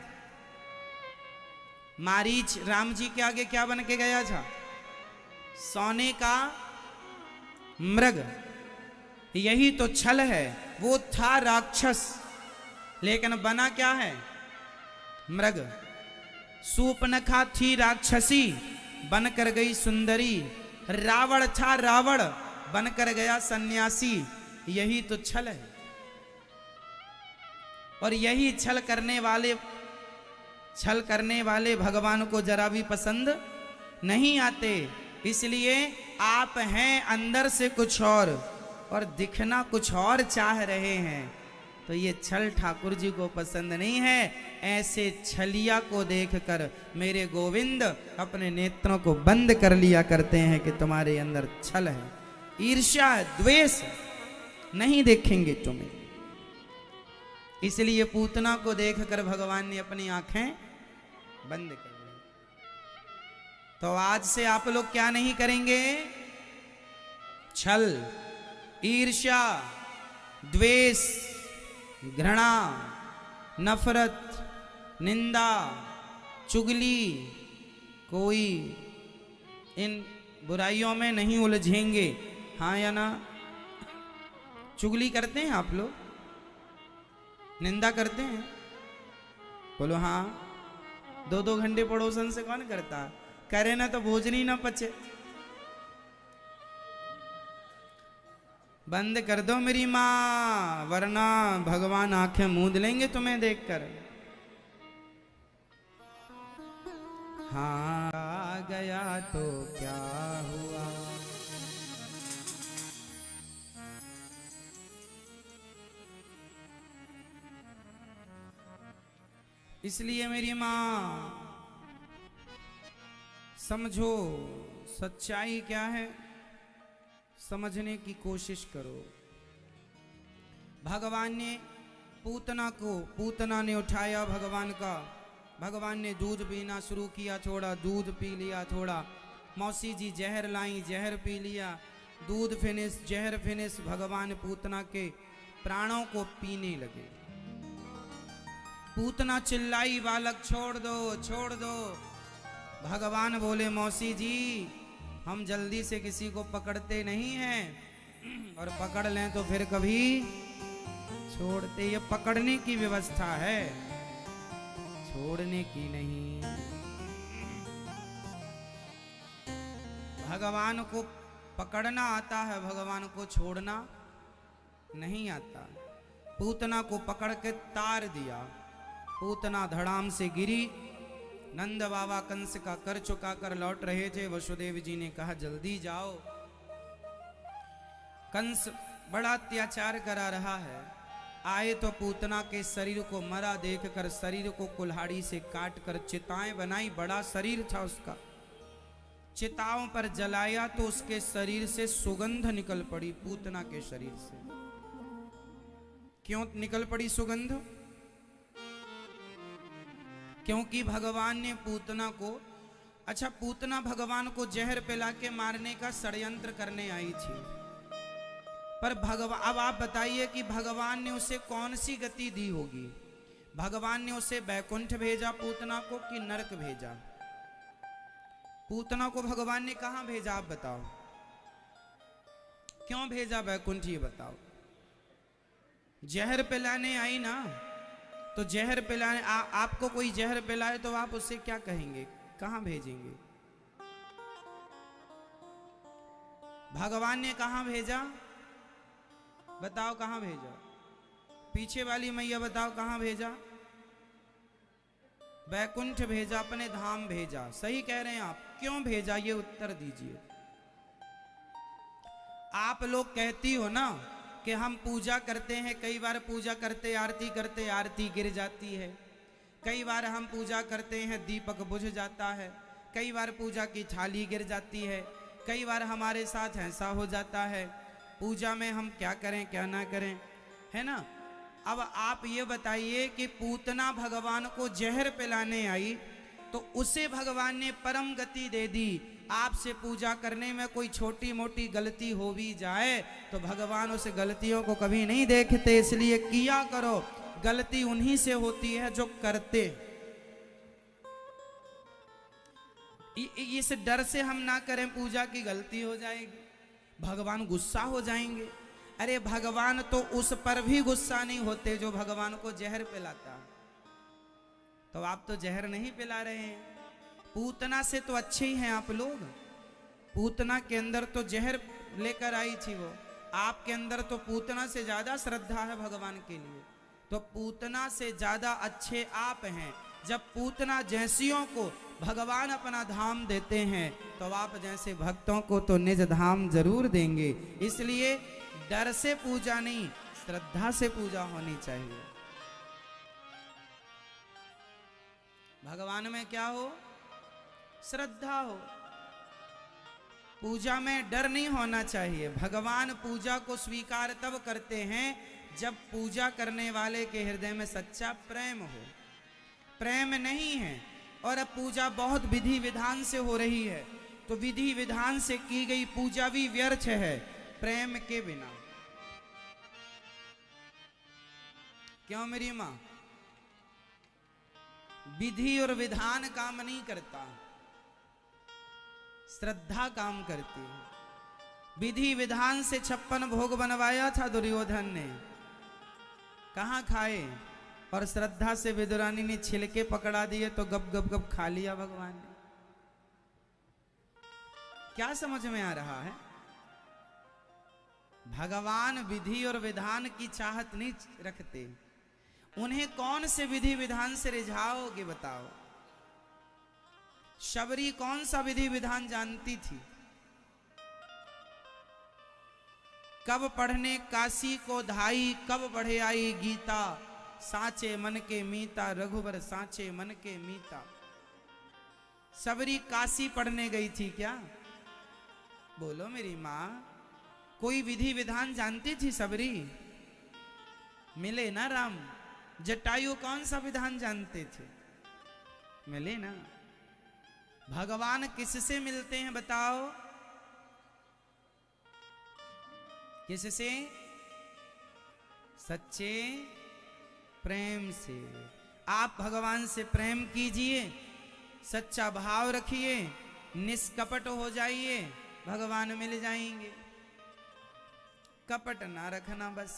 मारीच राम जी के आगे क्या बन के गया था? सोने का मृग। यही तो छल है। वो था राक्षस, लेकिन बना क्या है? मृग। सूपनखा थी राक्षसी, बनकर गई सुंदरी। रावण था रावण, बनकर गया सन्यासी। यही तो छल है। और यही छल करने वाले भगवान को जरा भी पसंद नहीं आते। इसलिए आप हैं अंदर से कुछ और दिखना कुछ और चाह रहे हैं। तो ये छल ठाकुर जी को पसंद नहीं है। ऐसे छलिया को देखकर मेरे गोविंद अपने नेत्रों को बंद कर लिया करते हैं कि तुम्हारे अंदर छल है, ईर्ष्या है, द्वेष है, नहीं देखेंगे तुम्हें। इसलिए पूतना को देखकर भगवान ने अपनी आंखें बंद कर ली। तो आज से आप लोग क्या नहीं करेंगे? छल, ईर्ष्या, द्वेष, घृणा, नफरत, निंदा, चुगली, कोई इन बुराइयों में नहीं उलझेंगे। हाँ या ना? चुगली करते हैं आप लोग? निंदा करते हैं? बोलो हाँ। 2-2 घंटे पड़ोसन से कौन करता? करे ना तो भोजनी ना पचे। बंद कर दो मेरी माँ, वरना भगवान आंखें मूंद लेंगे तुम्हें देखकर। हाँ आ गया तो क्या हुआ? इसलिए मेरी माँ समझो सच्चाई क्या है, समझने की कोशिश करो। भगवान ने पूतना ने उठाया भगवान का। भगवान ने दूध पीना शुरू किया, थोड़ा दूध पी लिया, थोड़ा मौसी जी जहर लाई, जहर पी लिया, दूध फिनिश, जहर फिनिश। भगवान पूतना के प्राणों को पीने लगे। पूतना चिल्लाई, बालक छोड़ दो, छोड़ दो। भगवान बोले, मौसी जी हम जल्दी से किसी को पकड़ते नहीं हैं, और पकड़ लें तो फिर कभी छोड़ते। ये पकड़ने की व्यवस्था है, छोड़ने की नहीं। भगवान को पकड़ना आता है, भगवान को छोड़ना नहीं आता। पूतना को पकड़ के तार दिया, पूतना धड़ाम से गिरी। नंद बाबा कंस का कर चुका कर लौट रहे थे। वसुदेव जी ने कहा जल्दी जाओ, कंस बड़ा अत्याचार करा रहा है। आए तो पूतना के शरीर को मरा देखकर शरीर को कुल्हाड़ी से काट कर चिताएं बनाई। बड़ा शरीर था उसका, चिताओं पर जलाया तो उसके शरीर से सुगंध निकल पड़ी। पूतना के शरीर से क्यों निकल पड़ी सुगंध? क्योंकि भगवान ने पूतना को, अच्छा पूतना भगवान को जहर पिला के मारने का षड्यंत्र करने आई थी, पर भगवान, अब आप बताइए कि भगवान ने उसे कौन सी गति दी होगी? भगवान ने उसे बैकुंठ भेजा पूतना को कि नरक भेजा? पूतना को भगवान ने कहां भेजा आप बताओ? क्यों भेजा बैकुंठ ये बताओ? जहर पिलाने आई ना, तो जहर पिलाने आपको कोई जहर पिलाए तो आप उससे क्या कहेंगे, कहां भेजेंगे? भगवान ने कहां भेजा बताओ, कहां भेजा? पीछे वाली मैया बताओ कहां भेजा? बैकुंठ भेजा, अपने धाम भेजा। सही कह रहे हैं आप। क्यों भेजा ये उत्तर दीजिए। आप लोग कहती हो ना कि हम पूजा करते हैं, कई बार पूजा करते आरती गिर जाती है, कई बार हम पूजा करते हैं दीपक बुझ जाता है, कई बार पूजा की थाली गिर जाती है, कई बार हमारे साथ ऐसा हो जाता है। पूजा में हम क्या करें क्या ना करें, है ना? अब आप ये बताइए कि पूतना भगवान को जहर पिलाने आई तो उसे भगवान ने परम गति दे दी। आपसे पूजा करने में कोई छोटी मोटी गलती हो भी जाए तो भगवान उस गलतियों को कभी नहीं देखते, इसलिए किया करो। गलती उन्हीं से होती है जो करते। इस डर से हम ना करें पूजा की गलती हो जाएगी, भगवान गुस्सा हो जाएंगे। अरे भगवान तो उस पर भी गुस्सा नहीं होते जो भगवान को जहर पिलाता। तो आप तो जहर नहीं पिला रहे हैं। पूतना से तो अच्छे ही हैं आप लोग। पूतना के अंदर तो जहर लेकर आई थी वो, आपके अंदर तो पूतना से ज्यादा श्रद्धा है भगवान के लिए। तो पूतना से ज्यादा अच्छे आप हैं। जब पूतना जैसियों को भगवान अपना धाम देते हैं तो आप जैसे भक्तों को तो निज धाम जरूर देंगे। इसलिए डर से पूजा नहीं, श्रद्धा से पूजा होनी चाहिए। भगवान में क्या हो? श्रद्धा हो। पूजा में डर नहीं होना चाहिए। भगवान पूजा को स्वीकार तब करते हैं जब पूजा करने वाले के हृदय में सच्चा प्रेम हो। प्रेम नहीं है और अब पूजा बहुत विधि विधान से हो रही है तो विधि विधान से की गई पूजा भी व्यर्थ है प्रेम के बिना। क्यों मेरी मां? विधि और विधान काम नहीं करता, श्रद्धा काम करती है। विधि विधान से 56 भोग बनवाया था दुर्योधन ने, कहां खाए? और श्रद्धा से विदुरानी ने छिलके पकड़ा दिए तो गप गप गप खा लिया भगवान ने। क्या समझ में आ रहा है? भगवान विधि और विधान की चाहत नहीं रखते। उन्हें कौन से विधि विधान से रिझाओगे बताओ? शबरी कौन सा विधि विधान जानती थी? कब पढ़ने काशी को धाई, कब बढ़े आई गीता, साचे मन के मीता रघुवर साचे मन के मीता। शबरी काशी पढ़ने गई थी क्या? बोलो मेरी माँ, कोई विधि विधान जानती थी शबरी? मिले ना राम। जटायु कौन सा विधान जानते थे? मिले ना। भगवान किससे मिलते हैं बताओ? किससे? सच्चे प्रेम से। आप भगवान से प्रेम कीजिए, सच्चा भाव रखिए, निष्कपट हो जाइए, भगवान मिल जाएंगे। कपट ना रखना बस।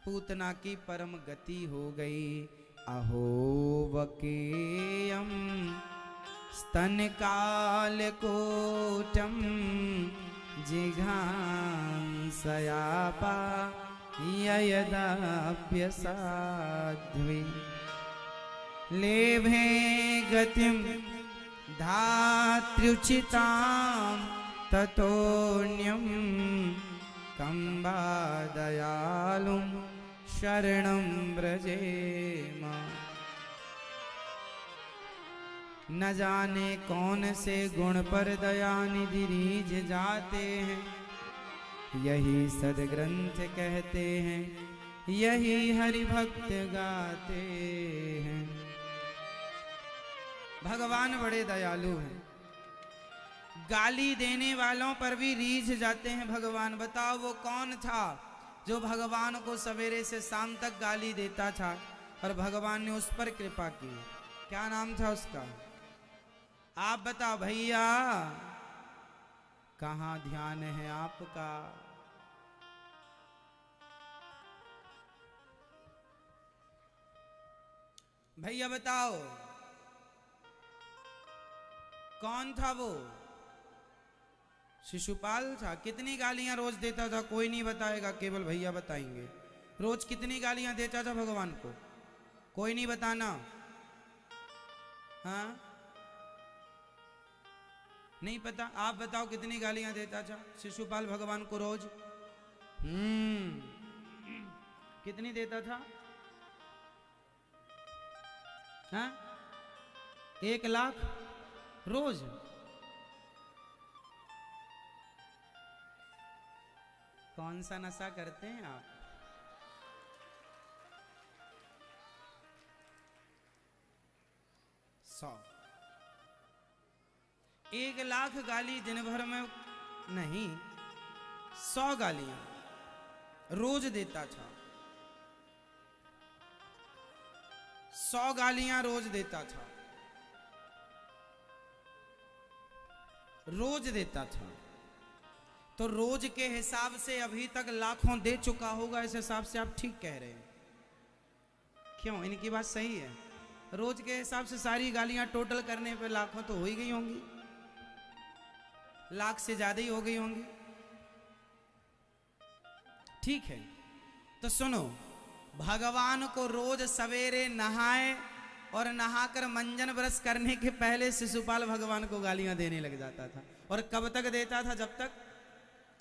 पूतना की परम गति हो गई। अहो वकेयम स्तन काल कोटम जिघांसयापा ययदाप्यसाध्वी लेभे गतिं धात्र्युचितां ततोऽन्यं कम्बा दयालुं शरणं व्रजेम। न जाने कौन से गुण पर दयानिधि रीझ जाते हैं, यही सदग्रंथ कहते हैं, यही हरि भक्त गाते हैं। भगवान बड़े दयालु हैं, गाली देने वालों पर भी रीझ जाते हैं भगवान। बताओ वो कौन था जो भगवान को सवेरे से शाम तक गाली देता था और भगवान ने उस पर कृपा की? क्या नाम था उसका? आप बताओ भैया, कहां ध्यान है आपका? भैया बताओ कौन था वो? शिशुपाल था। कितनी गालियां रोज देता था? कोई नहीं बताएगा, केवल भैया बताएंगे। रोज कितनी गालियां देता था भगवान को? कोई नहीं बताना। हाँ, नहीं पता? आप बताओ कितनी गालियां देता था शिशुपाल भगवान को रोज? कितनी देता था? हाँ, 1 लाख रोज। कौन सा नशा करते हैं आप? 100। 1 लाख गाली दिन भर में नहीं, 100 गालियां रोज देता था। 100 गालियां रोज देता था, रोज देता था। तो रोज के हिसाब से अभी तक लाखों दे चुका होगा, इस हिसाब से आप ठीक कह रहे हैं। क्यों? इनकी बात सही है। रोज के हिसाब से सारी गालियां टोटल करने पे लाखों तो हो ही गई होंगी, लाख से ज्यादा ही हो गई होंगी। ठीक है, तो सुनो, भगवान को रोज सवेरे नहाए और नहाकर मंजन ब्रश करने के पहले शिशुपाल भगवान को गालियां देने लग जाता था। और कब तक देता था? जब तक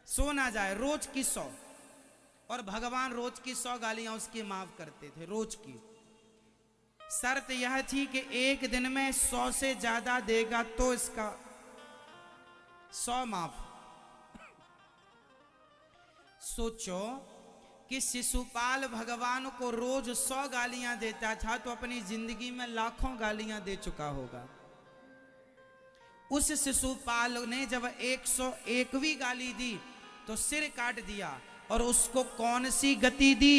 सो ना जाए। रोज की 100। और भगवान रोज की 100 गालियां उसकी माफ करते थे, रोज की। शर्त यह थी कि एक दिन में 100 से ज्यादा देगा तो इसका 100 माफ। सोचो कि शिशुपाल भगवान को रोज 100 गालियां देता था तो अपनी जिंदगी में लाखों गालियां दे चुका होगा। उस शिशुपाल ने जब 101वीं गाली दी तो सिर काट दिया। और उसको कौन सी गति दी?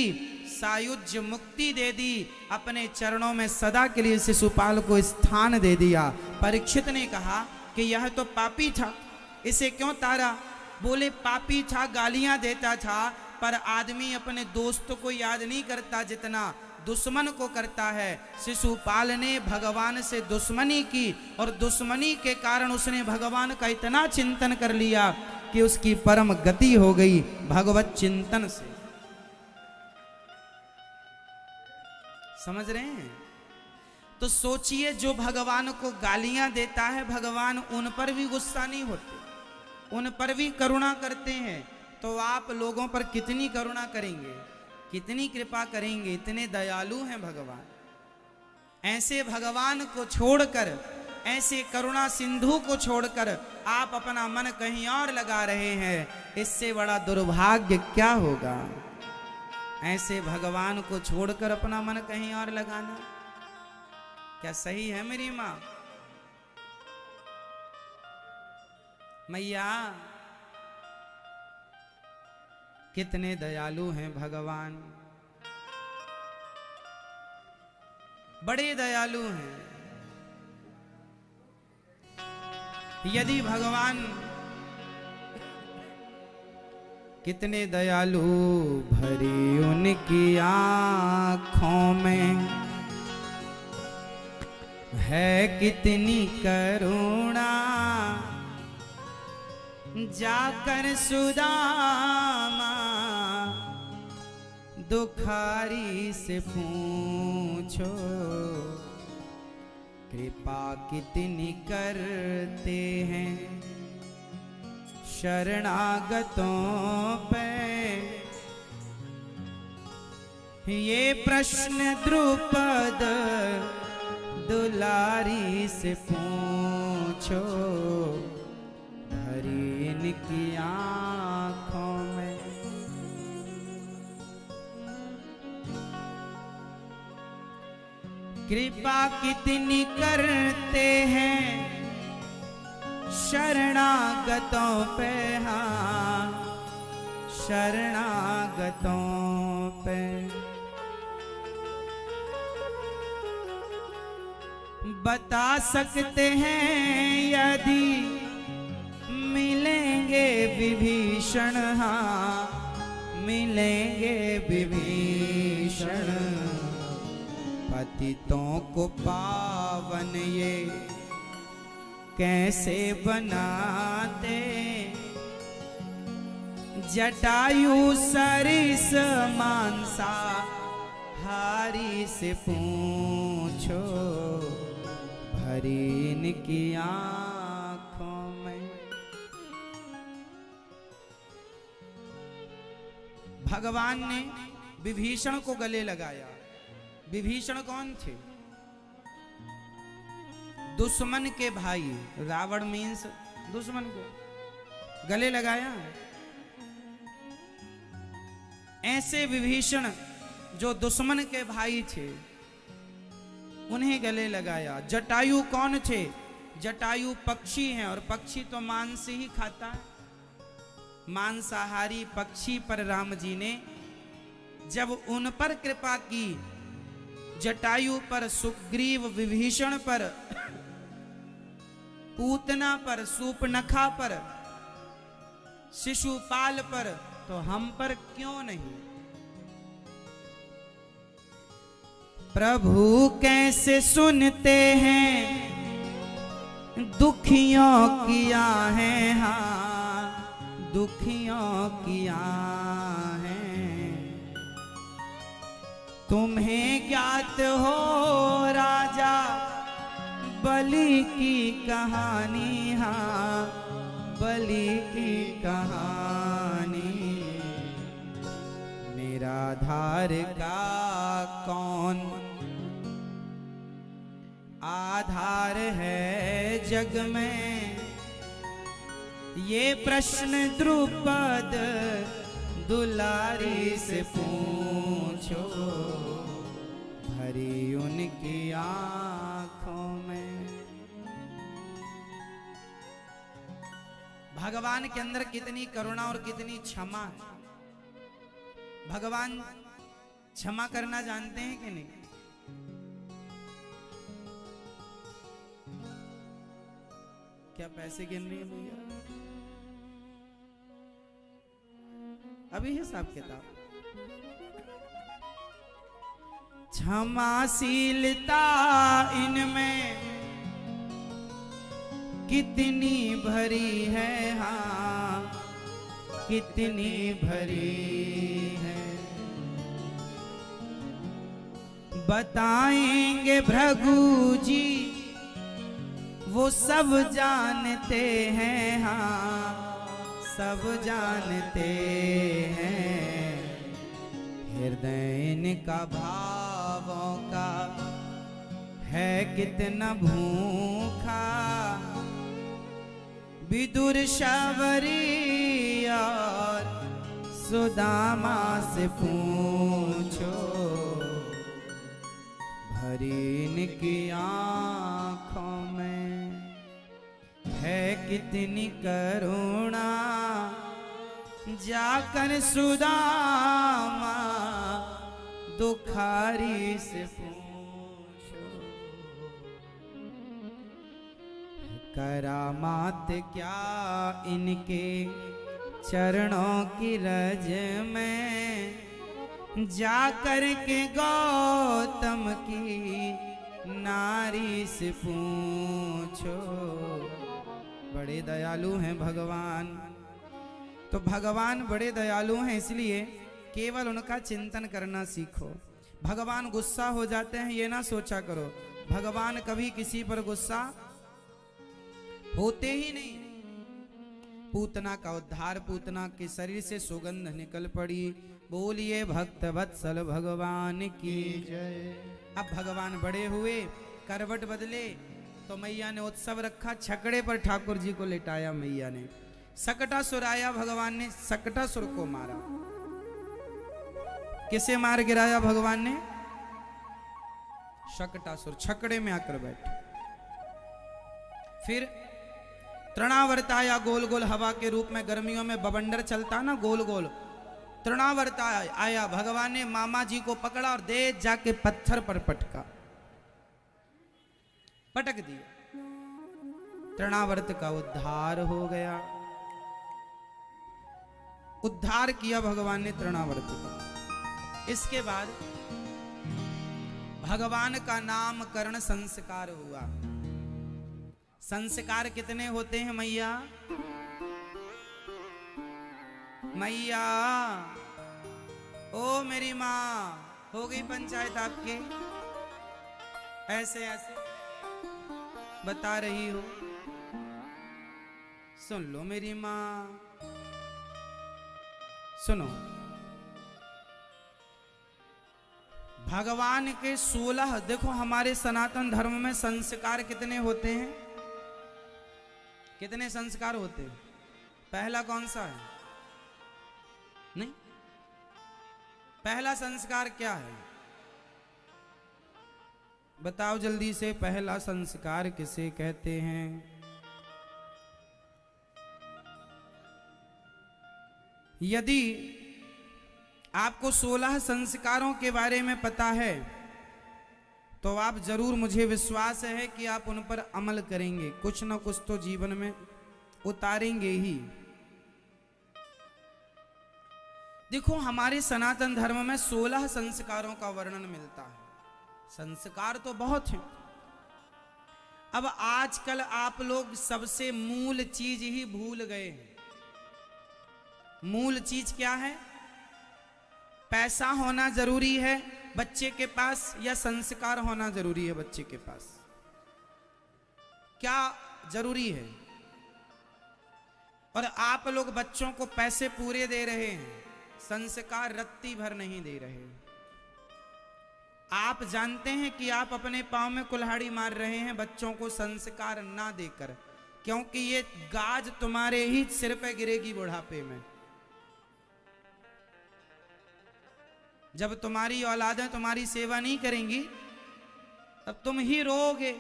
सायुज्य मुक्ति दे दी। अपने चरणों में सदा के लिए शिशुपाल को स्थान दे दिया। परीक्षित ने कहा कि यह तो पापी था, इसे क्यों तारा? बोले पापी था, गालियां देता था, पर आदमी अपने दोस्त को याद नहीं करता जितना दुश्मन को करता है। शिशुपाल ने भगवान से दुश्मनी की और दुश्मनी के कारण उसने भगवान का इतना चिंतन कर लिया कि उसकी परम गति हो गई भगवत चिंतन से। समझ रहे हैं? तो सोचिए, जो भगवान को गालियां देता है, भगवान उन पर भी गुस्सा नहीं होते, उन पर भी करुणा करते हैं। तो आप लोगों पर कितनी करुणा करेंगे, कितनी कृपा करेंगे? इतने दयालु हैं भगवान। ऐसे भगवान को छोड़कर, ऐसे करुणा सिंधु को छोड़कर आप अपना मन कहीं और लगा रहे हैं। इससे बड़ा दुर्भाग्य क्या होगा? ऐसे भगवान को छोड़कर अपना मन कहीं और लगाना क्या सही है मेरी माँ? मैया, कितने दयालु हैं भगवान, बड़े दयालु हैं। यदि भगवान कितने दयालु, भरी उनकी आँखों में है कितनी करुणा, जाकर सुदामा दुखारी से पूछो, कृपा कितनी करते हैं शरणागतों पे। ये प्रश्न द्रुपद दुलारी से पूछो, धरी इनकी आँखों में। कृपा कितनी करते हैं शरणागतों पे, हाँ शरणागतों पे। बता सकते हैं यदि मिलेंगे विभीषण, हाँ मिलेंगे विभीषण। पतितों को पावन ये कैसे बनाते, जटायु सरिस मांसा हारी से पूछो, भरी इनकी आँखों में। भगवान ने विभीषण को गले लगाया। विभीषण कौन थे? दुश्मन के भाई। रावण मीन्स दुश्मन को गले लगाया। ऐसे विभीषण जो दुश्मन के भाई थे उन्हें गले लगाया। जटायु कौन थे? जटायु पक्षी हैं और पक्षी तो मांस ही खाता है। मांसाहारी पक्षी पर राम जी ने जब उन पर कृपा की, जटायु पर, सुग्रीव विभीषण पर, पूतना पर, सूपनखा पर, शिशुपाल पर, तो हम पर क्यों नहीं? प्रभु कैसे सुनते हैं दुखियों की आहें, हाँ दुखियों की आहें। तुम्हें ज्ञात हो राजा बलि की कहानी, हाँ बलि की कहानी। निराधार का कौन आधार है जग में, ये प्रश्न द्रुपद दुलारी से पूछो, भरी उनकी आँखों में। भगवान के अंदर कितनी करुणा और कितनी क्षमा है। भगवान क्षमा करना जानते हैं कि नहीं? क्या पैसे गिन रही है भैया? अभी हिसाब किताब। क्षमाशीलता इनमें कितनी भरी है, हाँ कितनी भरी है। बताएंगे भृगु जी वो सब जानते हैं, हाँ सब जानते हैं। हृदय इनका भावों का है कितना भूखा, विदुर शबरी और सुदामा से पूछो, भरी इनकी आँखों में है कितनी करुणा। जाकर सुदामा दुखारी से पूछो, करामात क्या इनके चरणों की रज में। जाकर के गौतम की नारी से पूछो, बड़े दयालु हैं भगवान। तो भगवान बड़े दयालु हैं, इसलिए केवल उनका चिंतन करना सीखो। भगवान गुस्सा हो जाते हैं ये ना सोचा करो, भगवान कभी किसी पर गुस्सा होते ही नहीं। पूतना का उद्धार, पूतना के शरीर से सुगंध निकल पड़ी। बोलिए भक्त वत्सल भगवान की जय। अब भगवान बड़े हुए, करवट बदले, तो मैया ने उत्सव रखा। छकड़े पर ठाकुर जी को लेटाया मैया ने। सकटासुर आया, भगवान ने सकटासुर को मारा। किसे मार गिराया भगवान ने? शकटासुर छकड़े में आकर बैठे। फिर तृणावर्त आया, गोल गोल हवा के रूप में। गर्मियों में बवंडर चलता ना गोल गोल, तृणावर्त आया। भगवान ने मामा जी को पकड़ा और दे जाके पत्थर पर पटक दिया। तृणावर्त का उद्धार हो गया। उद्धार किया भगवान ने तृणावर्त का। इसके बाद भगवान का नामकरण संस्कार हुआ। संस्कार कितने होते हैं मैया? मैया ओ मेरी माँ, हो गई पंचायत आपके? ऐसे ऐसे बता रही हो, सुन लो मेरी माँ, सुनो। भगवान के 16, देखो हमारे सनातन धर्म में संस्कार कितने होते हैं? कितने संस्कार होते हैं? पहला कौन सा है? नहीं, पहला संस्कार क्या है? बताओ जल्दी से, पहला संस्कार किसे कहते हैं? यदि आपको 16 संस्कारों के बारे में पता है तो आप जरूर, मुझे विश्वास है कि आप उन पर अमल करेंगे, कुछ ना कुछ तो जीवन में उतारेंगे ही। देखो हमारे सनातन धर्म में 16 संस्कारों का वर्णन मिलता है। संस्कार तो बहुत हैं। अब आजकल आप लोग सबसे मूल चीज ही भूल गए हैं। मूल चीज क्या है? पैसा होना जरूरी है बच्चे के पास या संस्कार होना जरूरी है बच्चे के पास? क्या जरूरी है? और आप लोग बच्चों को पैसे पूरे दे रहे हैं, संस्कार रत्ती भर नहीं दे रहे। आप जानते हैं कि आप अपने पांव में कुल्हाड़ी मार रहे हैं बच्चों को संस्कार ना देकर, क्योंकि ये गाज तुम्हारे ही सिर पे गिरेगी बुढ़ापे में। जब तुम्हारी औलादें तुम्हारी सेवा नहीं करेंगी तब तुम ही रोओगे।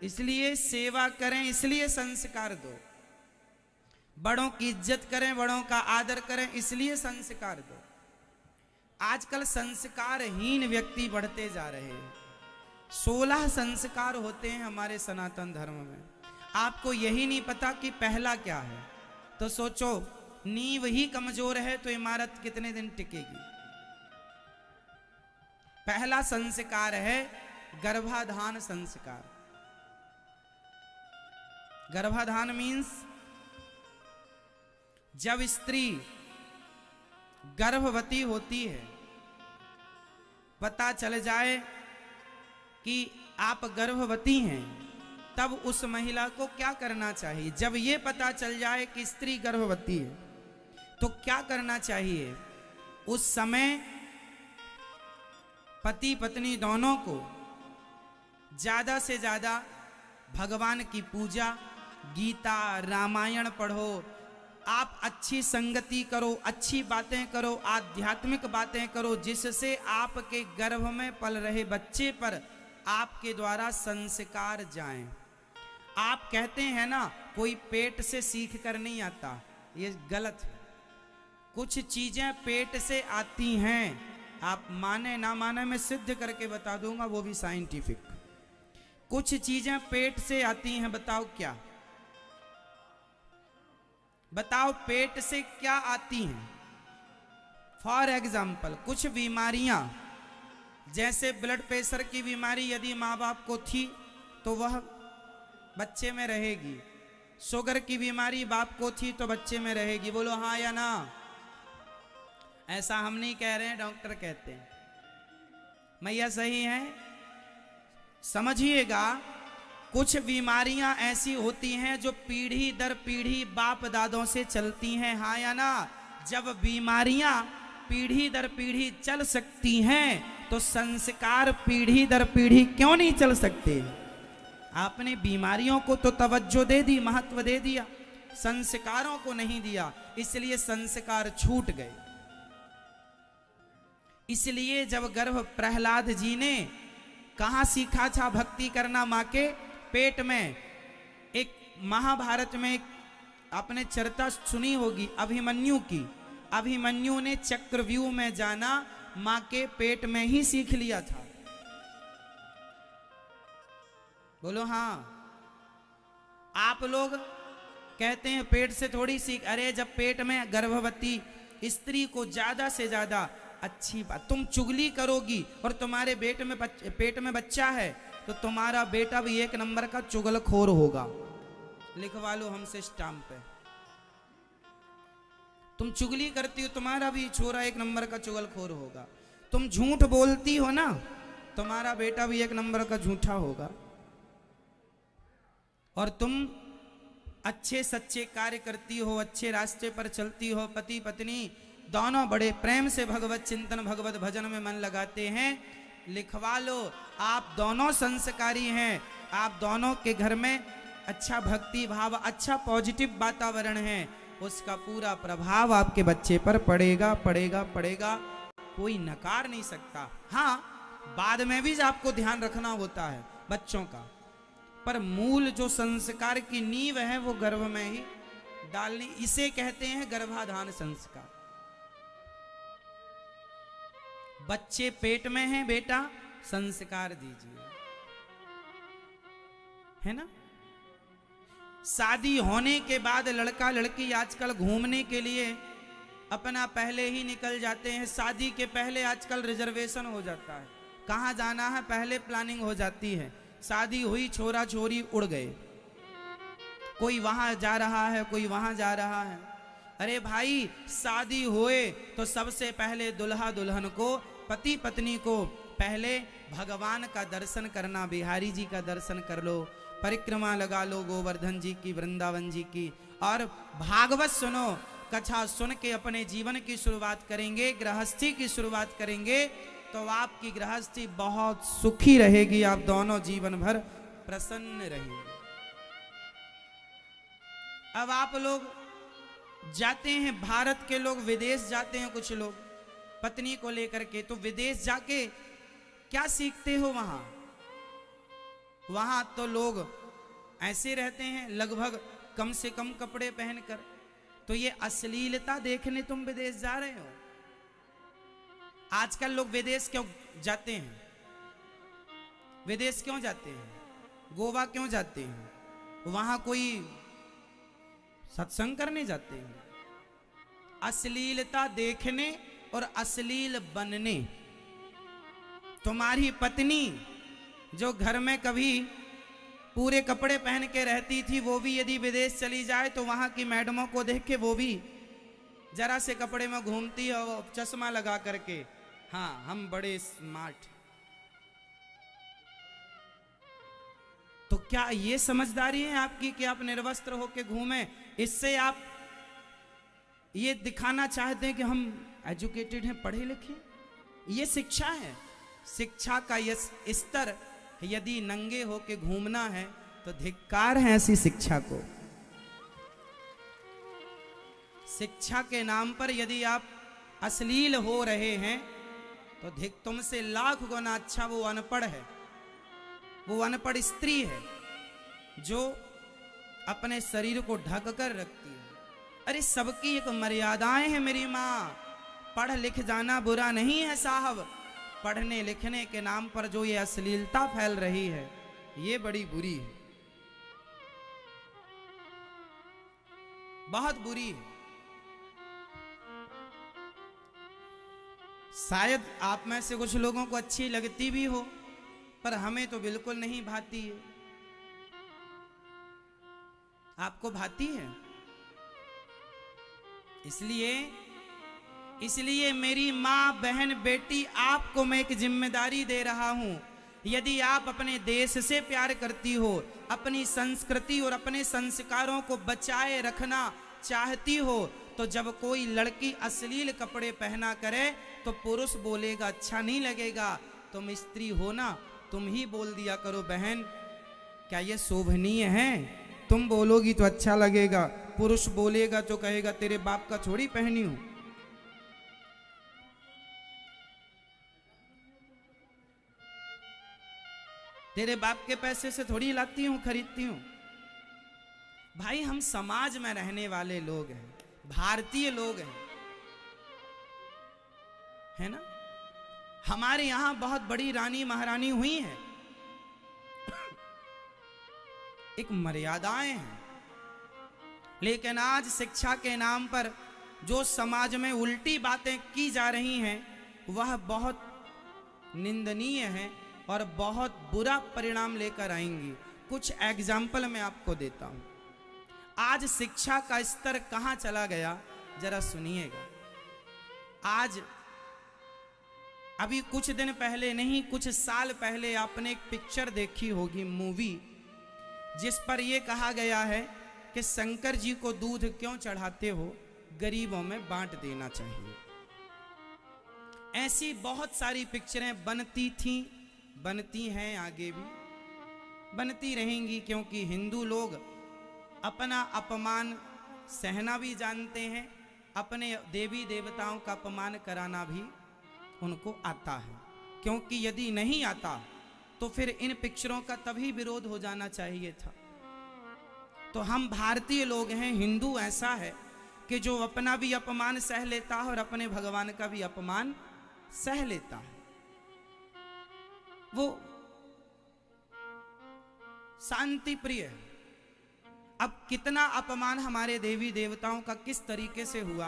इसलिए सेवा करें, इसलिए संस्कार दो। बड़ों की इज्जत करें, बड़ों का आदर करें, इसलिए संस्कार दो। आजकल संस्कारहीन व्यक्ति बढ़ते जा रहे हैं। 16 संस्कार होते हैं हमारे सनातन धर्म में। आपको यही नहीं पता कि पहला क्या है। तो सोचो, नींव ही कमजोर है तो इमारत कितने दिन टिकेगी? पहला संस्कार है गर्भाधान संस्कार। गर्भाधान मीन्स जब स्त्री गर्भवती होती है, पता चल जाए कि आप गर्भवती हैं, तब उस महिला को क्या करना चाहिए? जब ये पता चल जाए कि स्त्री गर्भवती है तो क्या करना चाहिए? उस समय पति पत्नी दोनों को ज्यादा से ज्यादा भगवान की पूजा, गीता, रामायण पढ़ो। आप अच्छी संगति करो, अच्छी बातें करो, आध्यात्मिक बातें करो, जिससे आपके गर्भ में पल रहे बच्चे पर आपके द्वारा संस्कार जाएं। आप कहते हैं ना, कोई पेट से सीख कर नहीं आता, ये गलत है। कुछ चीजें पेट से आती हैं, आप माने ना माने, मैं सिद्ध करके बता दूंगा, वो भी साइंटिफिक। कुछ चीजें पेट से आती हैं, बताओ क्या? बताओ पेट से क्या आती हैं? फॉर एग्जाम्पल, कुछ बीमारियां, जैसे ब्लड प्रेशर की बीमारी यदि माँ बाप को थी तो वह बच्चे में रहेगी। शुगर की बीमारी बाप को थी तो बच्चे में रहेगी, बोलो हाँ या ना। ऐसा हम नहीं कह रहे हैं, डॉक्टर कहते हैं। मैया सही है? समझिएगा, कुछ बीमारियां ऐसी होती हैं जो पीढ़ी दर पीढ़ी बाप दादों से चलती हैं, हाँ या ना। जब बीमारियां पीढ़ी दर पीढ़ी चल सकती हैं तो संस्कार पीढ़ी दर पीढ़ी क्यों नहीं चल सकते? आपने बीमारियों को तो तवज्जो दे दी, महत्व दे दिया, संस्कारों को नहीं दिया, इसलिए संस्कार छूट गए। इसलिए जब गर्भ प्रहलाद जी ने कहां सीखा था भक्ति करना? मां के पेट में। एक महाभारत में आपने चर्चा सुनी होगी अभिमन्यु की। अभिमन्यु ने चक्रव्यूह में जाना मां के पेट में ही सीख लिया था, बोलो हाँ। आप लोग कहते हैं पेट से थोड़ी सीख, अरे जब पेट में गर्भवती स्त्री को ज्यादा से ज्यादा अच्छी बात, तुम चुगली करोगी और तुम्हारे पेट में बच्चा है तो तुम्हारा बेटा भी एक नंबर का चुगलखोर होगा। लिखवा लो हमसे स्टाम्प पे। तुम चुगली करती हो, तुम्हारा भी छोरा एक नंबर का चुगलखोर होगा। तुम झूठ बोलती हो ना, तुम्हारा बेटा भी एक नंबर का झूठा होगा। और तुम अच्छे सच्चे कार्य करती हो, अच्छे रास्ते पर चलती हो, पति पत्नी दोनों बड़े प्रेम से भगवत चिंतन भगवत भजन में मन लगाते हैं। लिखवा लो, आप दोनों संस्कारी हैं, आप दोनों के घर में अच्छा भक्ति भाव, अच्छा पॉजिटिव वातावरण है, उसका पूरा प्रभाव आपके बच्चे पर पड़ेगा पड़ेगा पड़ेगा, कोई नकार नहीं सकता। हाँ, बाद में भी आपको ध्यान रखना होता है बच्चों का, पर मूल जो संस्कार की नींव है वो गर्भ में ही डालनी, इसे कहते हैं गर्भाधान संस्कार। बच्चे पेट में हैं बेटा, संस्कार दीजिए, है ना। शादी होने के बाद लड़का लड़की आजकल घूमने के लिए अपना पहले ही निकल जाते हैं। शादी के पहले आजकल रिजर्वेशन हो जाता है, कहाँ जाना है पहले प्लानिंग हो जाती है। शादी हुई, छोरा छोरी उड़ गए, कोई वहां जा रहा है, कोई वहां जा रहा है। अरे भाई, शादी हुए तो सबसे पहले दुल्हा दुल्हन को, पति पत्नी को पहले भगवान का दर्शन करना, बिहारी जी का दर्शन कर लो, परिक्रमा लगा लो गोवर्धन जी की, वृंदावन जी की, और भागवत सुनो, कथा सुन के अपने जीवन की शुरुआत करेंगे, गृहस्थी की शुरुआत करेंगे तो आपकी गृहस्थी बहुत सुखी रहेगी, आप दोनों जीवन भर प्रसन्न रहेंगे। अब आप लोग जाते हैं, भारत के लोग विदेश जाते हैं, कुछ लोग पत्नी को लेकर के, तो विदेश जाके क्या सीखते हो? वहां तो लोग ऐसे रहते हैं लगभग कम से कम कपड़े पहनकर, तो ये अश्लीलता देखने तुम विदेश जा रहे हो। आजकल लोग विदेश क्यों जाते हैं? विदेश क्यों जाते हैं? गोवा क्यों जाते हैं? वहां कोई सत्संग करने जाते हैं? अश्लीलता देखने और अश्लील बनने। तुम्हारी पत्नी जो घर में कभी पूरे कपड़े पहन के रहती थी, वो भी यदि विदेश चली जाए तो वहां की मैडमों को देख के वो भी जरा से कपड़े में घूमती है, वो चश्मा लगा करके, हाँ हम बड़े स्मार्ट। तो क्या ये समझदारी है आपकी कि आप निर्वस्त्र होके घूमें? इससे आप ये दिखाना चाहते हैं कि हम एजुकेटेड हैं, पढ़े लिखे? ये शिक्षा है। शिक्षा का ये स्तर, यदि नंगे होके घूमना है तो धिक्कार है ऐसी शिक्षा को। शिक्षा के नाम पर यदि आप अश्लील हो रहे हैं तो तुमसे लाख गुना अच्छा वो अनपढ़ है, वो अनपढ़ स्त्री है जो अपने शरीर को ढक कर रखती है। अरे सबकी एक मर्यादाएं हैं मेरी माँ, पढ़ लिख जाना बुरा नहीं है साहब, पढ़ने लिखने के नाम पर जो ये अश्लीलता फैल रही है ये बड़ी बुरी है, बहुत बुरी है। शायद आप में से कुछ लोगों को अच्छी लगती भी हो, पर हमें तो बिल्कुल नहीं भाती है। आपको भाती है? इसलिए मेरी माँ, बहन, बेटी, आपको मैं एक जिम्मेदारी दे रहा हूं। यदि आप अपने देश से प्यार करती हो, अपनी संस्कृति और अपने संस्कारों को बचाए रखना चाहती हो, तो जब कोई लड़की अश्लील कपड़े पहना करे तो पुरुष बोलेगा अच्छा नहीं लगेगा। तुम स्त्री हो ना, तुम ही बोल दिया करो बहन, क्या ये शोभनीय है? तुम बोलोगी तो अच्छा लगेगा, पुरुष बोलेगा तो कहेगा तेरे बाप का छोड़ी पहनी हूं। तेरे बाप के पैसे से थोड़ी लाती हूं, खरीदती हूं। भाई हम समाज में रहने वाले लोग हैं, भारतीय लोग हैं, है ना? हमारे यहां बहुत बड़ी रानी महारानी हुई हैं, एक मर्यादाएं हैं। लेकिन आज शिक्षा के नाम पर जो समाज में उल्टी बातें की जा रही हैं वह बहुत निंदनीय है और बहुत बुरा परिणाम लेकर आएंगी। कुछ एग्जाम्पल मैं आपको देता हूं। आज शिक्षा का स्तर कहां चला गया, जरा सुनिएगा। आज अभी कुछ दिन पहले नहीं, कुछ साल पहले आपने एक पिक्चर देखी होगी, मूवी, जिस पर यह कहा गया है कि शंकर जी को दूध क्यों चढ़ाते हो, गरीबों में बांट देना चाहिए। ऐसी बहुत सारी पिक्चरें बनती थीं, बनती हैं, आगे भी बनती रहेंगी, क्योंकि हिंदू लोग अपना अपमान सहना भी जानते हैं, अपने देवी देवताओं का अपमान कराना भी उनको आता है। क्योंकि यदि नहीं आता तो फिर इन पिक्चरों का तभी विरोध हो जाना चाहिए था। तो हम भारतीय लोग हैं, हिंदू ऐसा है कि जो अपना भी अपमान सह लेता है और अपने भगवान का भी अपमान सह लेता है। वो शांति प्रिय है। अब कितना अपमान हमारे देवी देवताओं का किस तरीके से हुआ,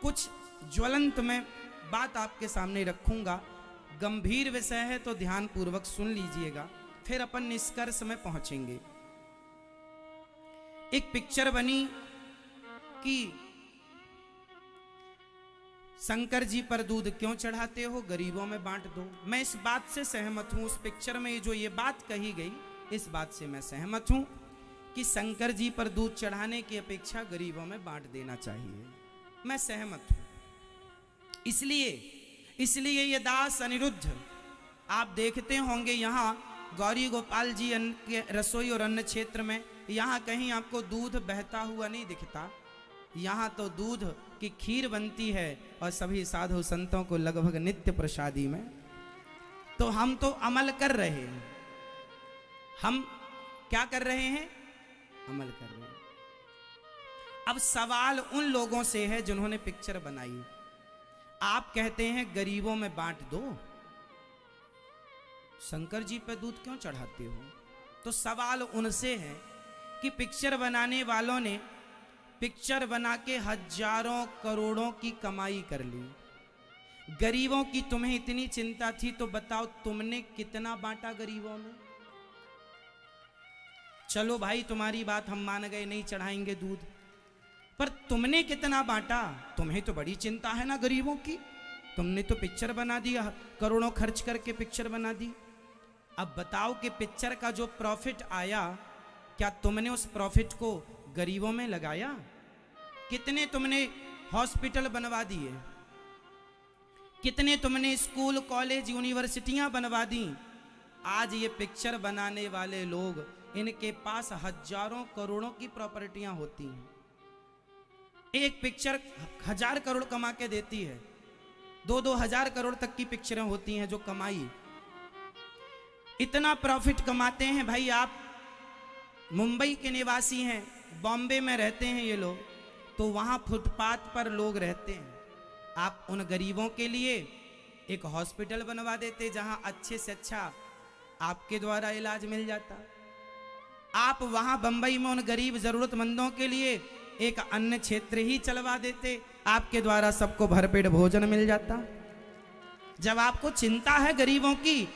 कुछ ज्वलंत में बात आपके सामने रखूंगा। गंभीर विषय है तो ध्यान पूर्वक सुन लीजिएगा, फिर अपन निष्कर्ष में पहुंचेंगे। एक पिक्चर बनी कि शंकर जी पर दूध क्यों चढ़ाते हो, गरीबों में बांट दो। मैं इस बात से सहमत हूं, उस पिक्चर में जो ये बात कही गई, इस बात से मैं सहमत हूं कि शंकर जी पर दूध चढ़ाने की अपेक्षा गरीबों में बांट देना चाहिए। मैं सहमत हूं। इसलिए ये दास अनिरुद्ध, आप देखते होंगे यहाँ गौरी गोपाल जी के रसोई और अन्न क्षेत्र में यहाँ कहीं आपको दूध बहता हुआ नहीं दिखता। यहाँ तो दूध की खीर बनती है और सभी साधु संतों को लगभग नित्य प्रसादी में। तो हम तो अमल कर रहे हैं। हम क्या कर रहे हैं? अमल कर रहे हैं। अब सवाल उन लोगों से है जिन्होंने पिक्चर बनाई। आप कहते हैं गरीबों में बांट दो, शंकर जी पे दूध क्यों चढ़ाते हो? तो सवाल उनसे है कि पिक्चर बनाने वालों ने पिक्चर बना के हजारों करोड़ों की कमाई कर ली। गरीबों की तुम्हें इतनी चिंता थी तो बताओ तुमने कितना बांटा गरीबों में? चलो भाई तुम्हारी बात हम मान गए, नहीं चढ़ाएंगे दूध, पर तुमने कितना बांटा? तुम्हें तो बड़ी चिंता है ना गरीबों की। तुमने तो पिक्चर बना दिया, करोड़ों खर्च करके पिक्चर बना दी। अब बताओ कि पिक्चर का जो प्रॉफिट आया, क्या तुमने उस प्रॉफिट को गरीबों में लगाया? कितने तुमने हॉस्पिटल बनवा दिए, कितने तुमने स्कूल कॉलेज यूनिवर्सिटियां बनवा दी। आज ये पिक्चर बनाने वाले लोग, इनके पास हजारों करोड़ों की प्रॉपर्टियां होती हैं। एक पिक्चर 1000 करोड़ कमा के देती है, 2-2 हजार करोड़ तक की पिक्चरें होती हैं जो कमाई। इतना प्रॉफिट कमाते हैं भाई। आप मुंबई के निवासी हैं, बॉम्बे में रहते हैं ये लोग, तो वहाँ फुटपाथ पर लोग रहते हैं। आप उन गरीबों के लिए एक हॉस्पिटल बनवा देते जहाँ अच्छे से अच्छा आपके द्वारा इलाज मिल जाता। आप वहाँ बंबई में उन गरीब जरूरतमंदों के लिए एक अन्न क्षेत्र ही चलवा देते, आपके द्वारा सबको भरपेट भोजन मिल जाता। जब आपको चिंता है गरीबों की